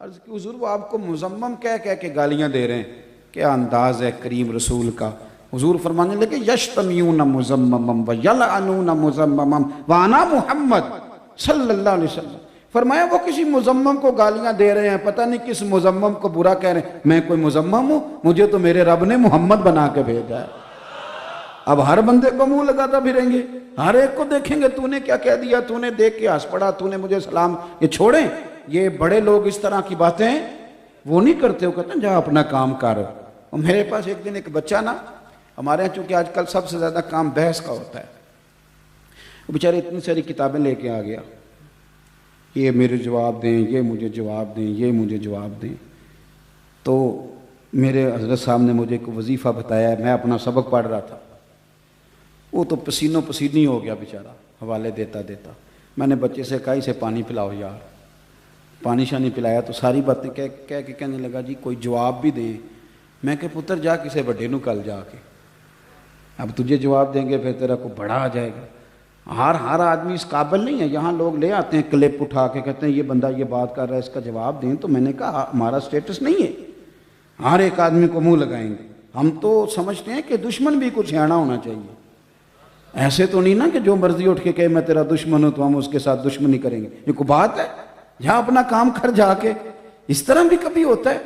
عرض کی حضور وہ آپ کو مزمم کہہ کے گالیاں دے رہے ہیں، کیا انداز ہے کریم رسول کا۔ حضور فرمانے لگے یشتمیون مزممم ویلعنون مزممم وانا محمد صلی اللہ علیہ وسلم۔ فرمایا وہ کسی مزمم کو گالیاں دے رہے ہیں، پتہ نہیں کس مزمم کو برا کہہ رہے ہیں، میں کوئی مزمم ہوں؟ مجھے تو میرے رب نے محمد بنا کے بھیجا ہے۔ اب ہر بندے کو منہ لگاتا پھریں گے، ہر ایک کو دیکھیں گے تو نے کیا کہہ دیا، تو نے دیکھ کے ہنس پڑا، تو نے مجھے سلام۔ یہ چھوڑیں، یہ بڑے لوگ اس طرح کی باتیں وہ نہیں کرتے، وہ کہتے ہیں جا اپنا کام کر۔ اور میرے پاس ایک دن ایک بچہ نا، ہمارے یہاں چونکہ آج کل سب سے زیادہ کام بحث کا ہوتا ہے، وہ بیچارے اتنی ساری کتابیں لے کے آ گیا، یہ میرے جواب دیں، یہ مجھے جواب دیں، یہ مجھے جواب دیں۔ تو میرے حضرت صاحب نے مجھے ایک وظیفہ بتایا، میں اپنا سبق پڑھ رہا تھا، وہ تو پسینوں پسینی ہو گیا بیچارہ حوالے دیتا دیتا. میں نے بچے سے کہا اسے پانی پلاؤ یار. پانی شانی پلایا تو ساری باتیں کہہ کے کہنے لگا جی کوئی جواب بھی دیں. میں کہ پتر جا کسے بڑے نو کل جا کے, اب تجھے جواب دیں گے پھر تیرا کو بڑا آ جائے گا. ہر آدمی اس قابل نہیں ہے. یہاں لوگ لے آتے ہیں کلپ اٹھا کے کہتے ہیں یہ بندہ یہ بات کر رہا ہے اس کا جواب دیں. تو میں نے کہا ہمارا سٹیٹس نہیں ہے ہر ایک آدمی کو منہ لگائیں گے. ہم تو سمجھتے ہیں کہ دشمن بھی کچھ سیانا ہونا چاہیے. ایسے تو نہیں نا کہ جو مرضی اٹھ کے کہے میں تیرا دشمن ہوں تو ہم اس کے ساتھ دشمنی کریں گے. یہ کوئی بات ہے؟ جہاں اپنا کام کر جا کے. اس طرح بھی کبھی ہوتا ہے.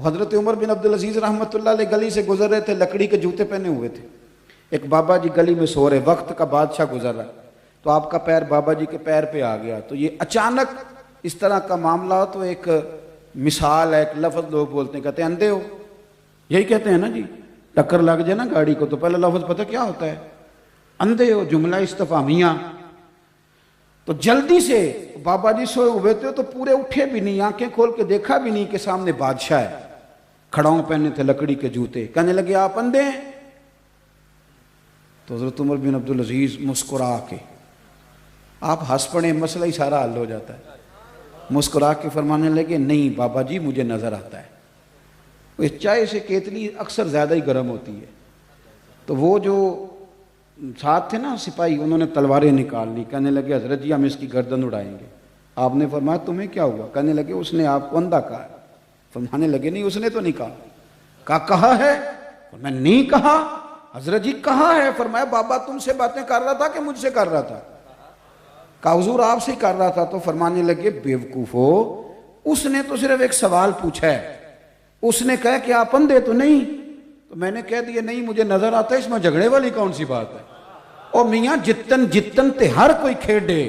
حضرت عمر بن عبدالعزیز رحمۃ اللہ علیہ گلی سے گزر رہے تھے, لکڑی کے جوتے پہنے ہوئے تھے. ایک بابا جی گلی میں سو رہے, وقت کا بادشاہ گزر رہا, تو آپ کا پیر بابا جی کے پیر پہ آ گیا. تو یہ اچانک اس طرح کا معاملہ ہو تو ایک مثال ہے, ایک لفظ لوگ بولتے ہیں, کہتے ہیں اندھے ہو. یہی کہتے ہیں نا جی, ٹکر لگ جائے نا گاڑی کو تو پہلا لفظ پتہ کیا ہوتا ہے؟ اندھے ہو. جملہ استفہامیہ. تو جلدی سے بابا جی سوئے ہوئے تھے تو پورے اٹھے بھی نہیں, آنکھیں کھول کے دیکھا بھی نہیں کہ سامنے بادشاہ ہے. کھڑاؤں پہنے تھے لکڑی کے جوتے. کہنے لگے آپ اندھے ہیں؟ تو حضرت عمر بن عبدالعزیز مسکرا کے, آپ ہنس پڑے مسئلہ ہی سارا حل ہو جاتا ہے. مسکرا کے فرمانے لگے نہیں بابا جی مجھے نظر آتا ہے. اس چائے سے کیتلی اکثر زیادہ ہی گرم ہوتی ہے. تو وہ جو ساتھ تھے نا سپاہی, انہوں نے تلواریں نکال لی. کہنے لگے حضرت جی ہم اس کی گردن اڑائیں گے. آپ نے فرمایا تمہیں کیا ہوا؟ کہنے لگے اس نے آپ کو اندھا کہا. فرمانے لگے نہیں اس نے تو نہیں کہا. کہا ہے؟ میں نہیں کہا. حضرت جی کہا ہے. فرمایا بابا تم سے باتیں کر رہا تھا کہ مجھ سے کر رہا تھا؟ کہا حضور آپ سے کر رہا تھا. تو فرمانے لگے بیوقوفو, اس نے تو صرف ایک سوال پوچھا ہے. اس نے کہا کہ آپ اندھے تو نہیں. تو میں نے کہہ دیا نہیں مجھے نظر آتا ہے. اس میں جھگڑے والی کون سی بات ہے؟ اور میاں جتن تے ہر کوئی کھیڑے.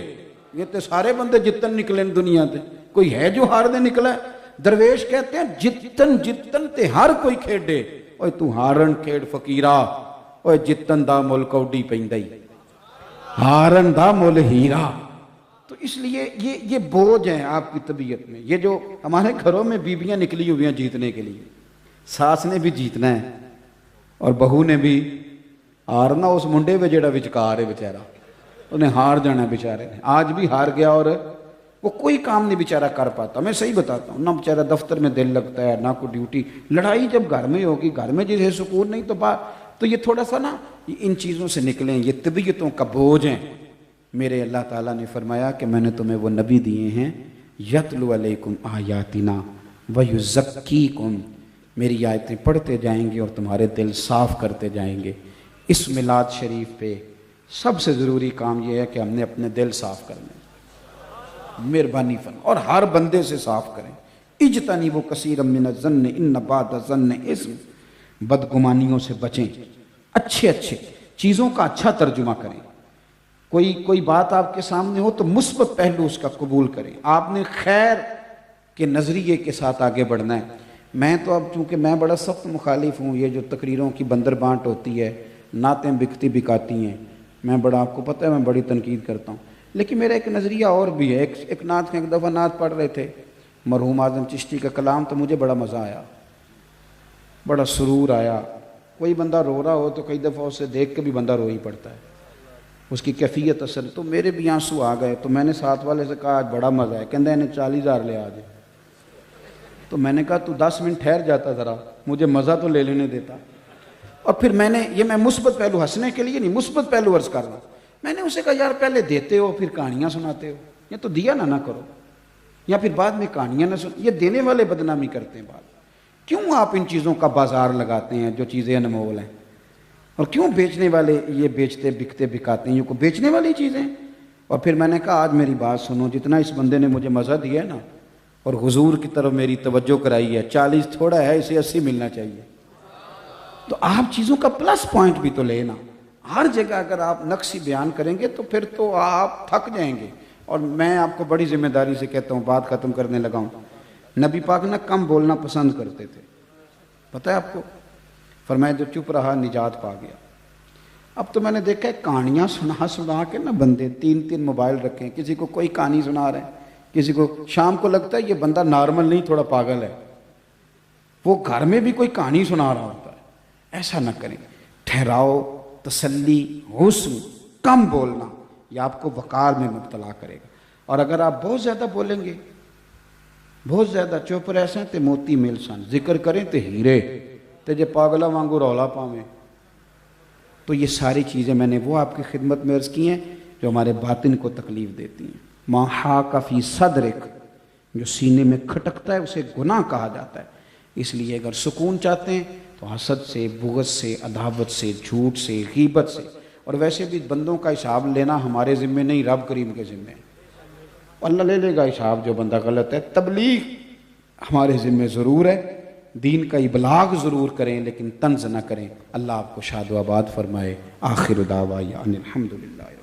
یہ تے سارے بندے جتن نکلے دنیا تے, کوئی ہے جو ہار دے نکلا ہے؟ درویش کہتے ہیں جتن تے ہر کوئی کھیڑے. اوے تو ہارن کھیڑ فقیرہ, اوے جتن دا مل کوڈی پیندائی, ہارن دا مل ہیرا. تو اس لیے یہ بوجھ ہیں آپ کی طبیعت میں. یہ جو ہمارے گھروں میں بیویاں نکلی ہوئی ہیں جیتنے کے لیے, ساس نے بھی جیتنا ہے اور بہو نے بھی ہارنا. اس منڈے پہ جڑا وچکار ہے بیچارہ, انہیں ہار جانا بیچارے نے. آج بھی ہار گیا اور وہ کوئی کام نہیں بیچارہ کر پاتا. میں صحیح بتاتا ہوں, نہ بیچارہ دفتر میں دل لگتا ہے نہ کوئی ڈیوٹی. لڑائی جب گھر میں ہوگی, گھر میں جسے سکون نہیں تو یہ تھوڑا سا نا ان چیزوں سے نکلیں. یہ طبیعتوں کا بوجھ ہیں. میرے اللہ تعالیٰ نے فرمایا کہ میں نے تمہیں وہ نبی دیے ہیں یتلو علیکم آیاتنا ویزکیکم, میری آیتیں پڑھتے جائیں گے اور تمہارے دل صاف کرتے جائیں گے. اس میلاد شریف پہ سب سے ضروری کام یہ ہے کہ ہم نے اپنے دل صاف کرنے. مہربانی فرما اور ہر بندے سے صاف کریں. اجتنبوا کثیرا من الظن ان بعض الظن اثم, بدگمانیوں سے بچیں. اچھے چیزوں کا اچھا ترجمہ کریں. کوئی بات آپ کے سامنے ہو تو مثبت پہلو اس کا قبول کریں. آپ نے خیر کے نظریے کے ساتھ آگے بڑھنا ہے. میں تو اب چونکہ میں بڑا سخت مخالف ہوں یہ جو تقریروں کی بندر بانٹ ہوتی ہے, نعتیں بکتی بکاتی ہیں, میں بڑا, آپ کو پتہ ہے میں بڑی تنقید کرتا ہوں. لیکن میرا ایک نظریہ اور بھی ہے. ایک نعت میں ایک دفعہ نعت پڑھ رہے تھے مرحوم اعظم چشتی کا کلام, تو مجھے بڑا مزہ آیا, بڑا سرور آیا. کوئی بندہ رو رہا ہو تو کئی دفعہ اسے دیکھ کے بھی بندہ رو ہی پڑتا ہے, اس کی کیفیت اثر. تو میرے بھی آنسو آ گئے. تو میں نے ساتھ والے سے کہا آج بڑا مزہ ہے. کہندہ انہیں 40,000 لے آج. تو میں نے کہا تو 10 منٹ ٹھہر جاتا ذرا, مجھے مزہ تو لے لینے دیتا. اور پھر میں مثبت پہلو, ہنسنے کے لیے نہیں, مثبت پہلو عرض کر رہا. میں نے اسے کہا یار پہلے دیتے ہو پھر کہانیاں سناتے ہو, یا تو دیا نہ کرو, یا پھر بعد میں کہانیاں نہ سن. یہ دینے والے بدنامی کرتے ہیں. بعد کیوں آپ ان چیزوں کا بازار لگاتے ہیں جو چیزیں انمول ہیں, اور کیوں بیچنے والے یہ بیچتے بکتے بکاتے ہیں, یہ کو بیچنے والی چیزیں. اور پھر میں نے کہا آج میری بات سنو, جتنا اس بندے نے مجھے مزہ دیا ہے نا اور حضور کی طرف میری توجہ کرائی ہے, 40 تھوڑا ہے, اسے 80 ملنا چاہیے. تو آپ چیزوں کا پلس پوائنٹ بھی تو لینا. ہر جگہ اگر آپ نقصی بیان کریں گے تو پھر تو آپ تھک جائیں گے. اور میں آپ کو بڑی ذمہ داری سے کہتا ہوں, بات ختم کرنے لگا ہوں, نبی پاک نے کم بولنا پسند کرتے تھے. پتہ ہے آپ کو, فرمایا جو چپ رہا نجات پا گیا. اب تو میں نے دیکھا ہے کہانیاں سنا کے نا بندے 3 موبائل رکھیں, کسی کو کوئی کہانی سنا رہے ہیں, کسی کو شام کو لگتا ہے یہ بندہ نارمل نہیں تھوڑا پاگل ہے, وہ گھر میں بھی کوئی کہانی سنا رہا ہوتا ہے. ایسا نہ کریں, ٹھہراؤ, تسلی، حسن، کم بولنا، یہ آپ کو وقار میں مبتلا کرے گا۔ اور اگر آپ بہت زیادہ بولیں گے، بہت زیادہ چپ رہ سیں تے موتی مل سن، ذکر کریں تے ہیرے تے جے پاگلا وانگو رولا پاویں۔ تو یہ ساری چیزیں میں نے وہ آپ کی خدمت میں عرض کی ہیں جو ہمارے باطن کو تکلیف دیتی ہیں۔ ما حاک فی صدرک، جو سینے میں کھٹکتا ہے اسے گناہ کہا جاتا ہے۔ اس لیے اگر سکون چاہتے ہیں تو حسد سے، بغض سے، عداوت سے، جھوٹ سے، غیبت سے، اور ویسے بھی بندوں کا حساب لینا ہمارے ذمہ نہیں، رب کریم کے ذمہ ہے، اللہ لے لے گا حساب جو بندہ غلط ہے۔ تبلیغ ہمارے ذمہ ضرور ہے، دین کا ابلاغ ضرور کریں لیکن طنز نہ کریں۔ اللہ آپ کو شاد و آباد فرمائے۔ آخر دعوانا ان الحمدللہ۔